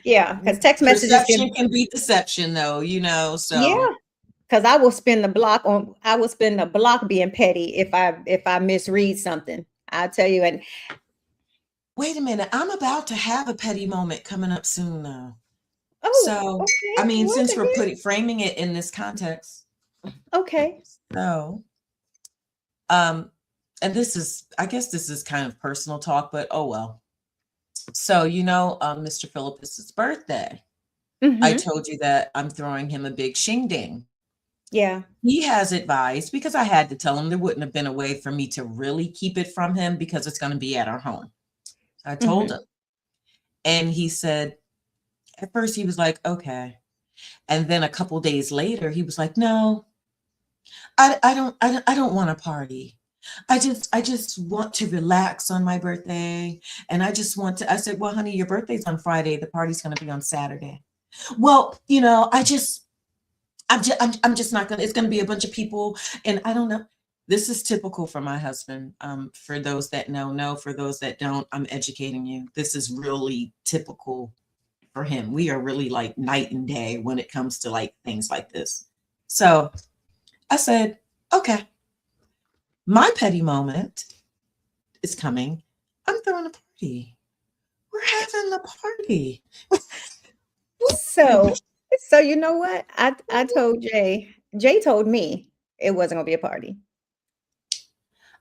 Yeah, because text messages Perception can, can be deception though, yeah, so because I will spend the block being petty if I misread something. I'll tell you, and wait a minute. I'm about to have a petty moment coming up soon though. oh, So I okay, mean, what since we're the framing it in this context, heck? Okay. so um, and this is, I guess this is kind of personal talk, but oh well. So Mr. Philippus's birthday. I Mm-hmm. told you that I'm throwing him a big shingding. Yeah. He has advised, because I had to tell him there wouldn't have been a way for me to really keep it from him because it's going to be at our home. I told Mm-hmm. him, and he said, at first he was like, okay. And then a couple days later, he was like, no, I don't want a party. I just want to relax on my birthday. And I just want to, I said, well, honey, your birthday's on Friday. The party's going to be on Saturday. Well, I'm just not gonna. It's gonna be a bunch of people, and I don't know. This is typical for my husband. For those that know. For those that don't, I'm educating you. This is really typical for him. We are really like night and day when it comes to like things like this. So I said, okay, my petty moment is coming. I'm throwing a party. We're having a party. So, so you know what? I told Jay. Jay told me it wasn't gonna be a party.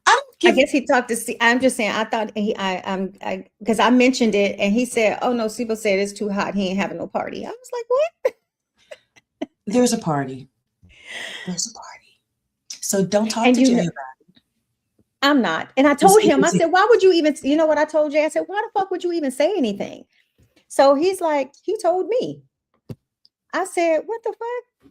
I don't I give. guess he talked to see. I'm just saying. I thought I because I mentioned it, and he said, "Oh no, Sibo said it's too hot. He ain't having no party." I was like, "What?" There's a party. There's a party. So don't talk And to Jay about I'm not. And I it. told him, I said, "Why would you even?" You know what I told Jay? I said, "Why the fuck would you even say anything?" So he's like, "He told me." I said, "What the fuck?"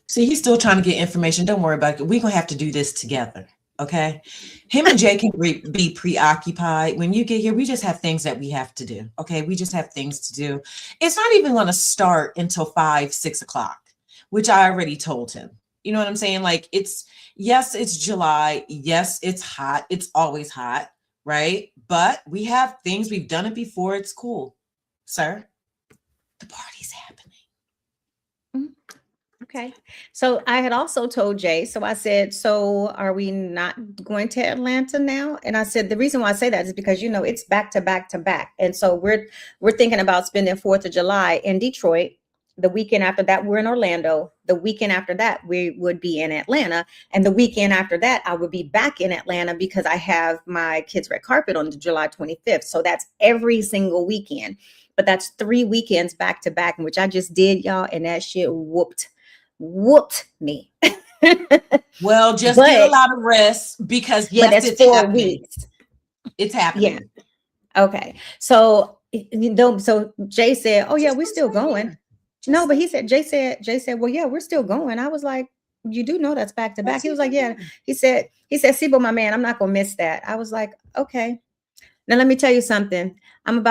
See, he's still trying to get information. Don't worry about it. We're gonna have to do this together. Okay. Him and Jay can be preoccupied. When you get here, we just have things that we have to do. Okay. We just have things to do. It's not even gonna start until 5, 6 o'clock, which I already told him. You know what I'm saying? Like yes, it's July. Yes, it's hot. It's always hot, right? But we have things, we've done it before. It's cool. Sir, the party's happening. Mhm. Okay. So I had also told Jay, so I said, "So are we not going to Atlanta now?" And I said, the reason why I say that is because it's back to back to back. And so we're thinking about spending 4th of July in Detroit. The weekend after that, we're in Orlando. The weekend after that, we would be in Atlanta. And the weekend after that, I would be back in Atlanta because I have my kids' red carpet on July 25th. So that's every single weekend. but that's 3 weekends back to back, which I just did, y'all, and that shit whooped me. Well, just get a but lot of rest because but yes, that's it's 4 weeks. happening. It's Yeah. happening. Okay. So so Jay said, "Oh yeah, we're still going." No, but he said, Jay said, "Well, yeah, we're still going." I was like, "You do know that's back to back." He was like, "Yeah." He said, "Sibo, my man, I'm not gonna miss that." I was like, "Okay." Now let me tell you something. I'm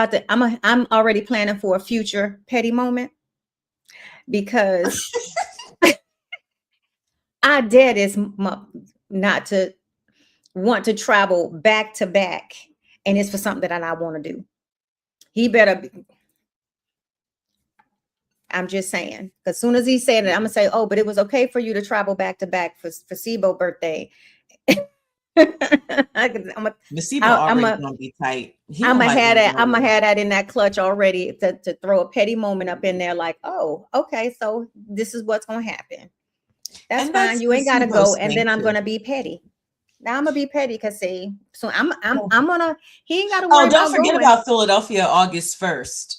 already planning for a future petty moment because I dad is not to want to travel back to back, and it's for something that I want to do. He better be, I'm just saying. As soon as he said it, I'm gonna say, "Oh, but it was okay for you to travel back to back for SIBO birthday." Masibo I'm already a, gonna be tight. He I'm don't gonna like have going that. I'm gonna nowhere. have that in that clutch already to throw a petty moment up in there, like, "Oh, okay, so this is what's gonna happen. That's And fine. that's You ain't gotta go." Masibo's And thing then I'm too. gonna be petty. Now I'm gonna be petty because see, so Oh, I'm gonna. He ain't gotta worry don't about forget going. about Philadelphia, August 1st.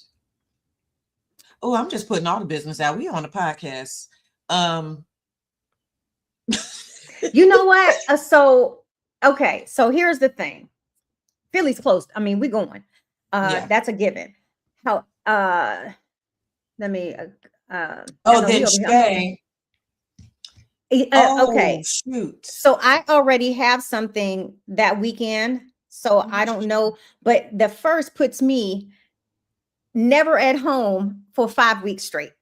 Oh, I'm just putting all the business out. We on a podcast. Um, You know what? So okay, so here's the thing. Philly's close. I mean, we going. yeah. That's a given. How let me I Oh, know he then over here. I'm over Shay. okay. Oh, shoot. So I already have something that weekend. So Oh, I don't know, but the first puts me never at home for 5 weeks straight.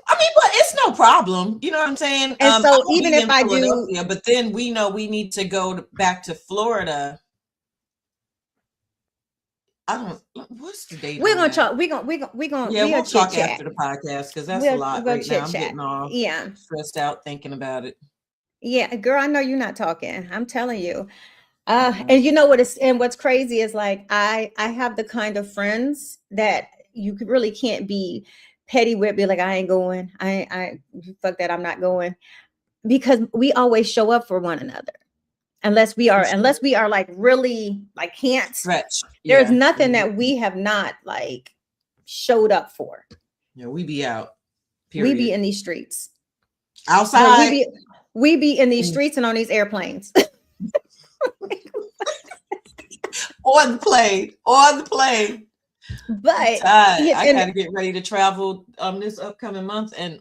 I mean, but it's no problem. You know what I'm saying? And I so will even be if in I do, Philadelphia, but then we know we need to go back to Florida. I don't. What's the date we're on gonna that? talk, Yeah, we'll we'll chit talk chat. after the podcast because that's a We'll lot go right now. chit I'm chat. getting all Yeah. stressed out thinking about it. Yeah, girl, I know you're not talking. I'm telling you. Uh-huh. And you know what is, and what's crazy is like I have the kind of friends that really can't be petty with, be like, I ain't going. I fuck that, I'm not going. Because we always show up for one another. Unless we are like really like can't. Stretch. There's Yeah. nothing that we have not like showed up for. Yeah, we be out. We be Period. in these streets. Look, Outside. we be in these Mm. streets and on these airplanes. On the plane. On the plane. I'm But tired. yeah, I and gotta get ready to travel this upcoming month, and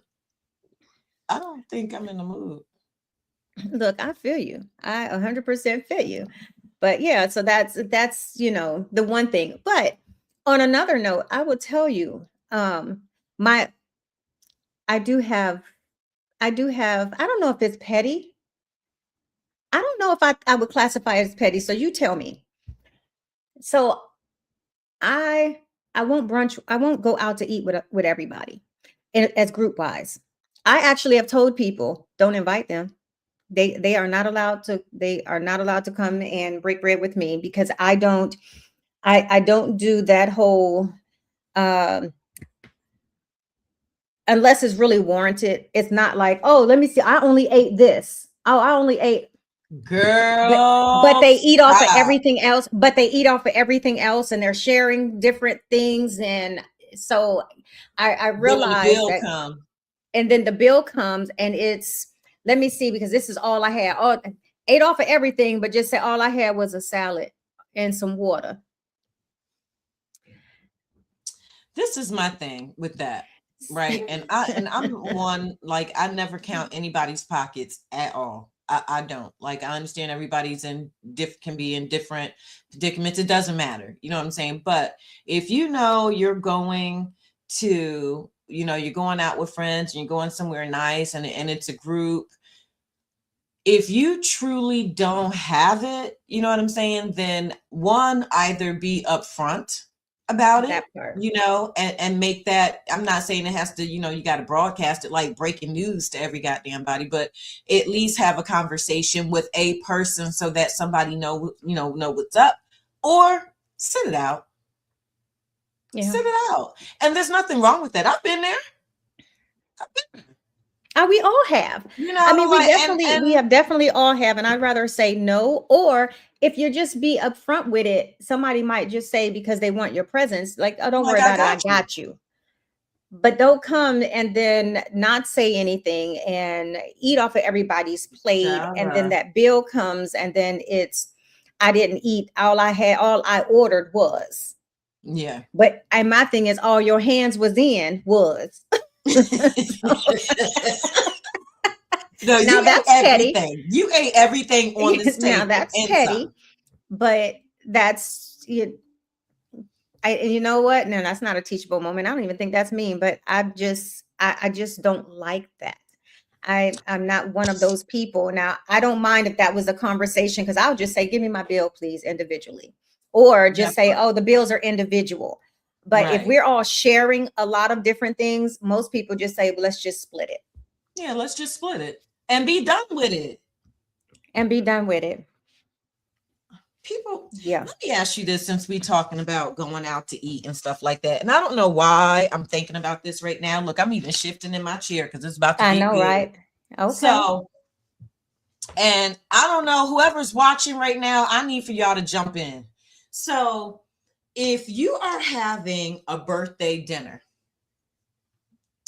I don't think I'm in the mood. look, I feel you. I 100% feel you. But yeah, so that's the one thing. But on another note, I will tell you, my I do have I don't know if it's petty. I don't know if I would classify it as petty. So you tell me. So I I won't brunch. I won't go out to eat with everybody, as group wise. I actually have told people don't invite them. They are not allowed to. They are not allowed to come and break bread with me because I don't do that whole um unless it's really warranted. It's not like, oh, let me see. I only ate this. Oh, I only ate but Girl, they eat off of stop. everything else, and they're sharing different things. And so I Then when the realized bill that, come, and then the bill comes and it's, let me see, because this is all I had. Oh, ate off of everything, but just say all I had was a salad and some water. this is my thing with that. Right. And I'm one, like, I never count anybody's pockets at all. I don't. Like, I understand everybody's can be in different predicaments. It doesn't matter. You know what I'm saying? But if you know you're going to, you're going out with friends and you're going somewhere nice and it's a group, if you truly don't have it, you know what I'm saying, then one, either be upfront about That it, part. and make that, I'm not saying it has to, you got to broadcast it like breaking news to every goddamn body, but at least have a conversation with a person so that somebody know what's up, or sit it out. Yeah. Sit it out. And there's nothing wrong with that. I've been there. We all have. You I know, mean, like, we have definitely all have, and I'd rather say no, or if you just be upfront with it, somebody might just say, because they want your presence, like, oh, don't Like, worry I about it, I got you. got you. But don't come and then not say anything and eat off of everybody's plate. And then Child, that bill comes and then it's, I didn't eat. All I ordered was. yeah. But my thing is, all your hands was in was. So, No, now you ate that's petty. everything. You ate everything on this Now table that's and petty, some. but that's you. You know what? No, that's not a teachable moment. I don't even think that's mean, but I just don't like that. I'm not one of those people. Now, I don't mind if that was a conversation, because I'll just say, give me my bill, please, individually. Or just That say, part. oh, the bills are individual. But if Right. we're all sharing a lot of different things, most people just say, well, let's just split it Yeah, let's just split it and be done with it. and be done with it. People, Yeah. let me ask you this, since we talking about going out to eat and stuff like that. And I don't know why I'm thinking about this right now. Look, I'm even shifting in my chair because it's about to I get know, good. right? Okay. So, and I don't know, whoever's watching right now, I need for y'all to jump in. So, if you are having a birthday dinner,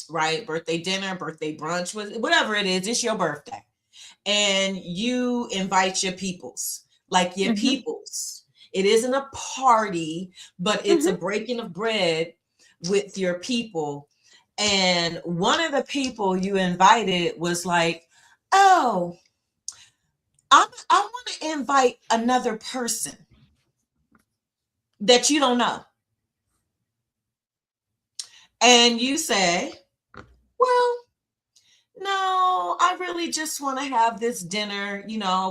right? Birthday dinner, birthday brunch, whatever it is, it's your birthday. And you invite your peoples, like your Mm-hmm. peoples. It isn't a party, but it's a Mm-hmm. breaking of bread with your people. And one of the people you invited was like, oh, I want to invite another person that you don't know. And you say, well, no, I really just want to have this dinner,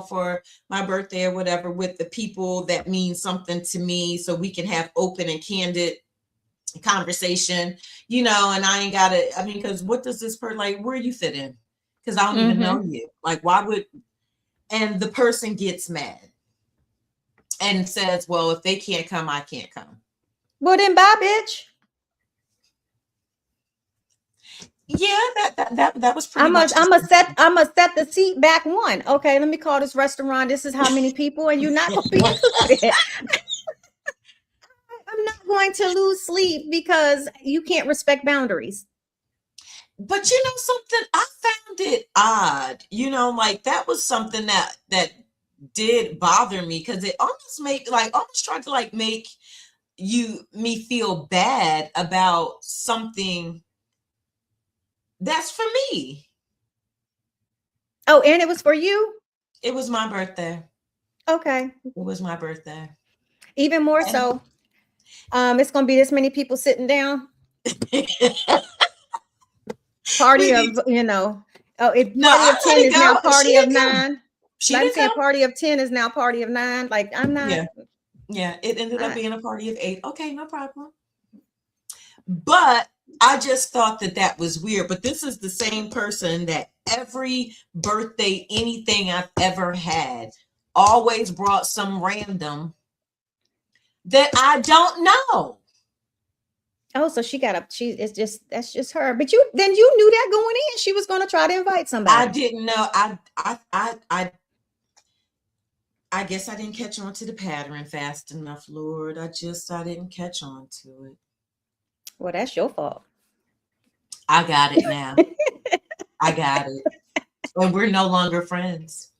for my birthday or whatever, with the people that mean something to me, so we can have open and candid conversation, and I ain't got to, I mean, because what does this person, like, where you fit in? Because I don't even know Mm-hmm. you. Like, why would, and the person gets mad and says, well, if they can't come, I can't come. Well, then bye, bitch. Yeah, that was pretty much I'm a set. I'm a set the seat back one. Okay, let me call this restaurant. This is how many people, and you're not going to be included. I'm not going to lose sleep because you can't respect boundaries. But something, I found it odd. Like, that was something that did bother me, because it almost tried to like make me feel bad about something that's for me. Oh, and it was for you? It was my birthday. Okay. It was my birthday. Even more And so. It's going to be this many people sitting down. Party we of, need, oh, if no, party I of let 10 it is now go. She party of didn't come. 9. She I'm didn't saying come. party of 10 is now party of 9. Like, I'm not. Yeah. Yeah. It ended up I, being a party of 8. Okay, no problem. But I just thought that was weird. But this is the same person that every birthday, anything I've ever had, always brought some random that I don't know. Oh, so she got up. That's just her. But you knew that going in. She was going to try to invite I somebody. didn't know. I guess I didn't catch on to the pattern fast enough, Lord. I didn't catch on to it. Well, that's your fault. I got it now. I got it. And we're no longer friends.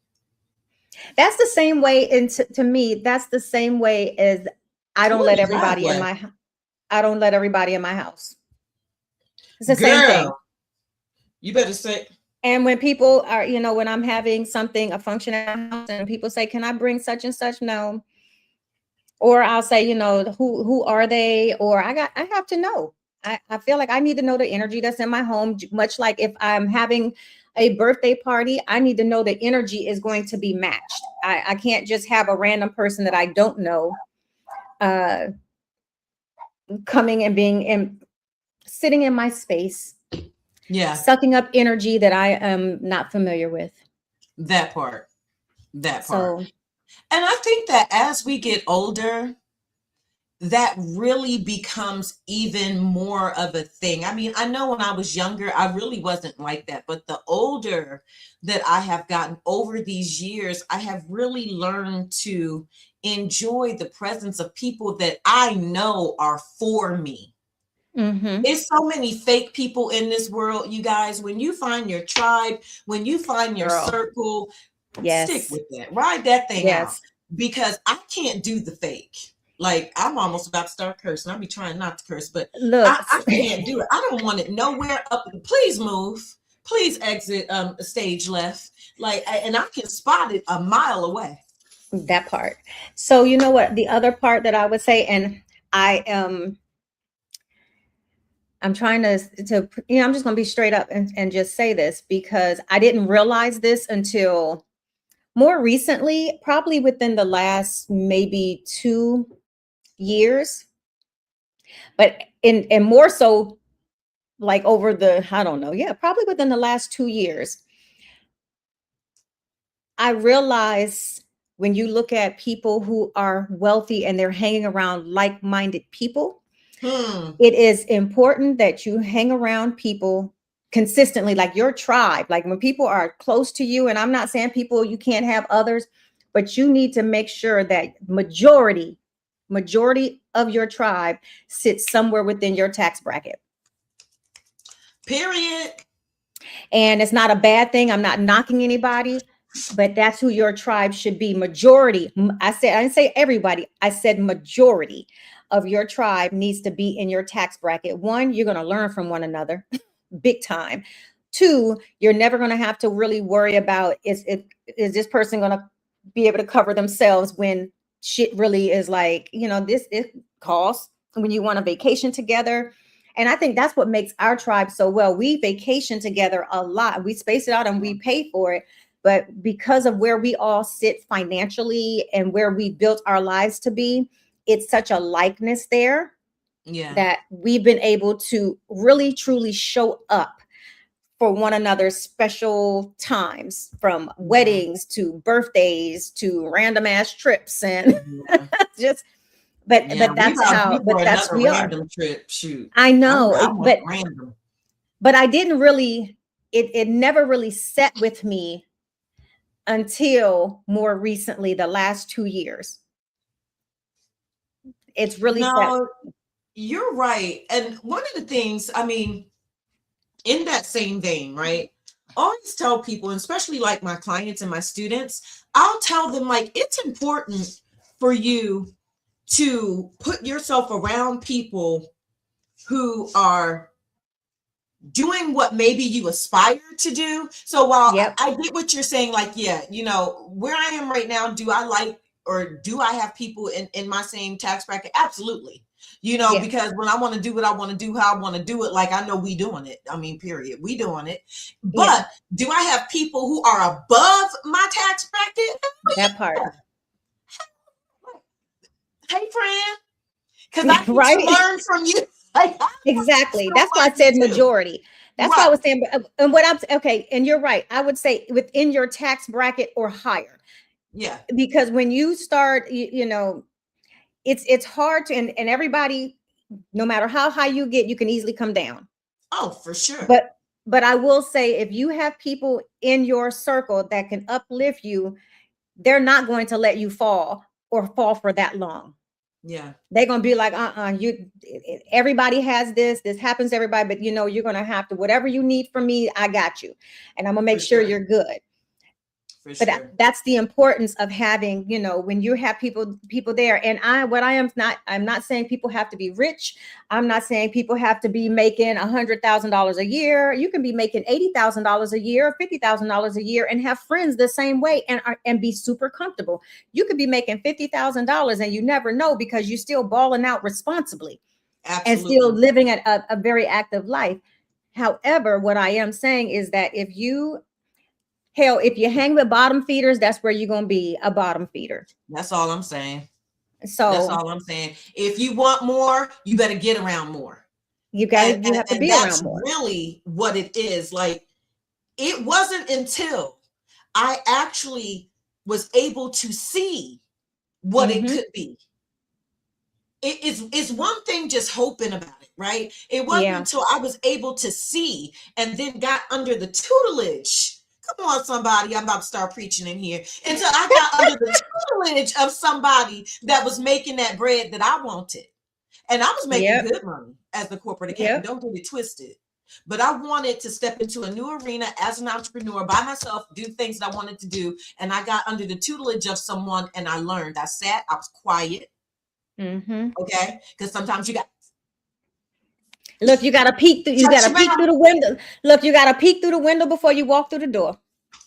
That's the same way, and to me, that's the same way as I Who don't in let the everybody in driveway? my I don't let everybody in my house. It's the same thing. Girl, you better say. And when people are, when I'm having something, a function at my house, and people say, "Can I bring such and such?" No. Or I'll say, who are they? Or I have to know. I feel like I need to know the energy that's in my home. Much like if I'm having a birthday party, I need to know the energy is going to be matched. I can't just have a random person that I don't know coming and sitting in my space, Yeah, sucking up energy that I am not familiar with. that part. That part. So, And I think that as we get older, that really becomes even more of a thing. I mean, I know when I was younger, I really wasn't like that. But the older that I have gotten over these years, I have really learned to enjoy the presence of people that I know are for me. Mm-hmm. There's so many fake people in this world, you guys. When you find your tribe, when you find your Girl. circle, stick Yes. with that. Ride that thing out. Yes. Because I can't do the fake. Like, I'm almost about to start cursing. I'll be trying not to curse, but Look. I can't do it. I don't want it nowhere up. Please move. Please exit stage left. Like, and I can spot it a mile away. That part. So you know what? The other part that I would say, and I I'm trying to I'm just gonna be straight up and just say this because I didn't realize this until more recently, probably within the last maybe 2 years, but in and more so like over the, I don't know, yeah, probably within the last 2 years, I realize when you look at people who are wealthy and they're hanging around like-minded people, Hmm. it is important that you hang around people consistently, like your tribe. Like when people are close to you, and I'm not saying people you can't have others, but you need to make sure that majority of your tribe sits somewhere within your tax bracket. Period. And it's not a bad thing. I'm not knocking anybody, but that's who your tribe should be. Majority. I didn't say everybody. I said majority of your tribe needs to be in your tax bracket. One, you're going to learn from one another big time. Two, you're never going to have to really worry about is this person going to be able to cover themselves when shit really is like, this it costs when you want a vacation together. And I think that's what makes our tribe so well. We vacation together a lot. We space it out and we pay for it. But because of where we all sit financially and where we built our lives to be, it's such a likeness there Yeah. that we've been able to really truly show up for one another's special times, from Yeah. weddings to birthdays to random ass trips and Yeah. just but Yeah. but We that's about due how for but that's another we are. random trip. Shoot. I know, I want but random. I didn't really, it never really set with me until more recently, the last 2 years. It's really set. No, you're right. And one of the things, I mean, in that same vein, right? I always tell people, and especially like my clients and my students, I'll tell them like it's important for you to put yourself around people who are doing what maybe you aspire to do. So while Yep. I get what you're saying, like, yeah, where I am right now, do I like or do I have people in my same tax bracket? Absolutely. Yeah. Because when I want to do what I want to do, how I want to do it, like I know we doing it. I mean, period. We doing it. Yeah. But do I have people who are above my tax bracket? That part. Hey, friend, because I need to Right. learn from you. Like, I want Exactly. to That's why I learn said too. majority. That's why I Right. was saying, and what I'm okay, and you're right. I would say within your tax bracket or higher. Yeah. Because when you start, it's hard to, and everybody, no matter how high you get, you can easily come down. Oh, for sure. But I will say, if you have people in your circle that can uplift you, they're not going to let you fall or fall for that long. Yeah. They're gonna be like, everybody has this happens to everybody, but you're gonna have to, whatever you need from me, I got you, and I'm gonna make For sure sure. you're good. For But sure. that's the importance of having, when you have people there. And I'm not saying people have to be rich. I'm not saying people have to be making $100,000 a year. You can be making $80,000 a year, $50,000 a year, and have friends the same way, and be super comfortable. You could be making $50,000 and you never know, because you're still balling out responsibly and still Absolutely. living a very active life. However, what I am saying is that if you hang with bottom feeders, that's where you're going to be, a bottom feeder. That's all I'm saying. That's So all I'm saying. If you want more, you better get around more. you And, have to and be that's around more. really what it is. Like, it wasn't until I actually was able to see what it Mm-hmm. could be it's one thing just hoping about it, right? It wasn't Yeah. until I was able to see and then got under the tutelage. Come on, somebody, I'm about to start preaching in here. Until I got under the tutelage of somebody that was making that bread that I wanted. And I was making Yep. good money as the corporate accountant. Yep. Don't get it twisted. But I wanted to step into a new arena as an entrepreneur by myself, do things that I wanted to do. And I got under the tutelage of someone and I learned. I sat, I was quiet. Mm-hmm. Okay. Because sometimes you got Look, you gotta peek through. You shut gotta your peek mouth. through the window. Look, you gotta peek through the window before you walk through the door.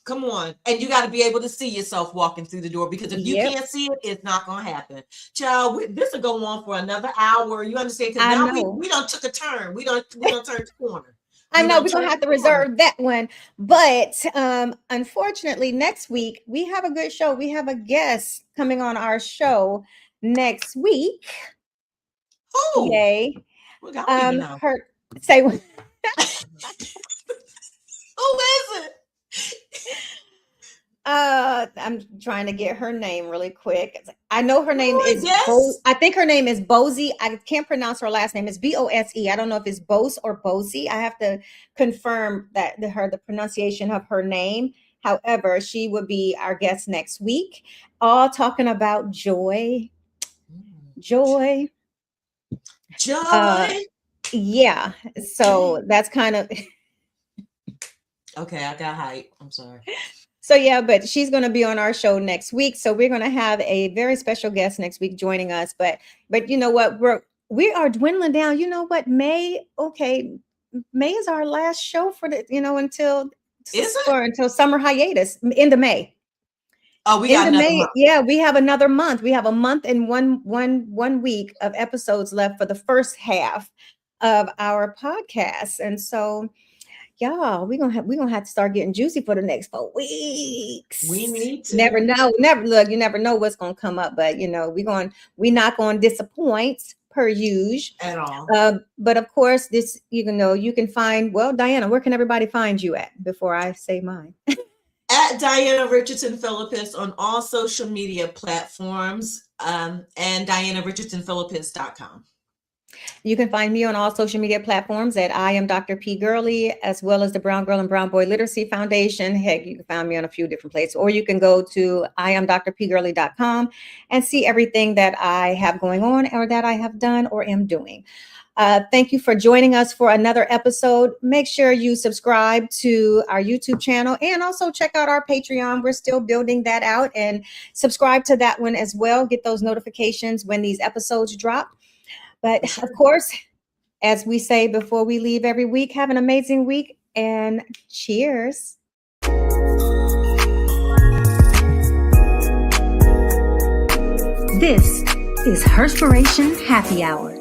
Come on. And you got to be able to see yourself walking through the door, because if you Yep. can't see it, it's not going to happen. Child, this will go on for another hour. You understand? Because I now know. we don't took a turn. We don't turn the corner. I We know done we're gonna turned have the to corner. reserve that one. But unfortunately, next week we have a good show. We have a guest coming on our show next week. Who? Yay. Well, I don't even know. Her say Who is it? I'm trying to get her name really quick. I know her name is Yes. I think her name is Bose. I can't pronounce her last name. It's Bose. I don't know if it's Bose or Bose. I have to confirm that the pronunciation of her name. However, she will be our guest next week, all talking about joy. Joy. Joy. Yeah. So that's kind of Okay, I got hype. I'm sorry. So yeah, but she's going to be on our show next week. So we're going to have a very special guest next week joining us. But you know what? We are dwindling down. You know what? May is our last show for the until summer hiatus into May. Oh, we got another month. Yeah, we have another month. We have a month and one week of episodes left for the first half of our podcast, and so. Y'all, we're gonna have to start getting juicy for the next 4 weeks. We need to. Never know. You never know what's gonna come up, but we're not gonna disappoint per usual At all. But of course, this you can find. Well, Diana, where can everybody find you at before I say mine? At Diana Richardson Philippus on all social media platforms, and DianaRichardsonPhilippus.com. You can find me on all social media platforms at I am Dr. P. Gurley, as well as the Brown Girl and Brown Boy Literacy Foundation. Heck, you can find me on a few different places, or you can go to IamDrPGurley.com and see everything that I have going on or that I have done or am doing. Thank you for joining us for another episode. Make sure you subscribe to our YouTube channel and also check out our Patreon. We're still building that out, and subscribe to that one as well. Get those notifications when these episodes drop. But of course, as we say before we leave every week, have an amazing week and cheers. This is Herspiration Happy Hour.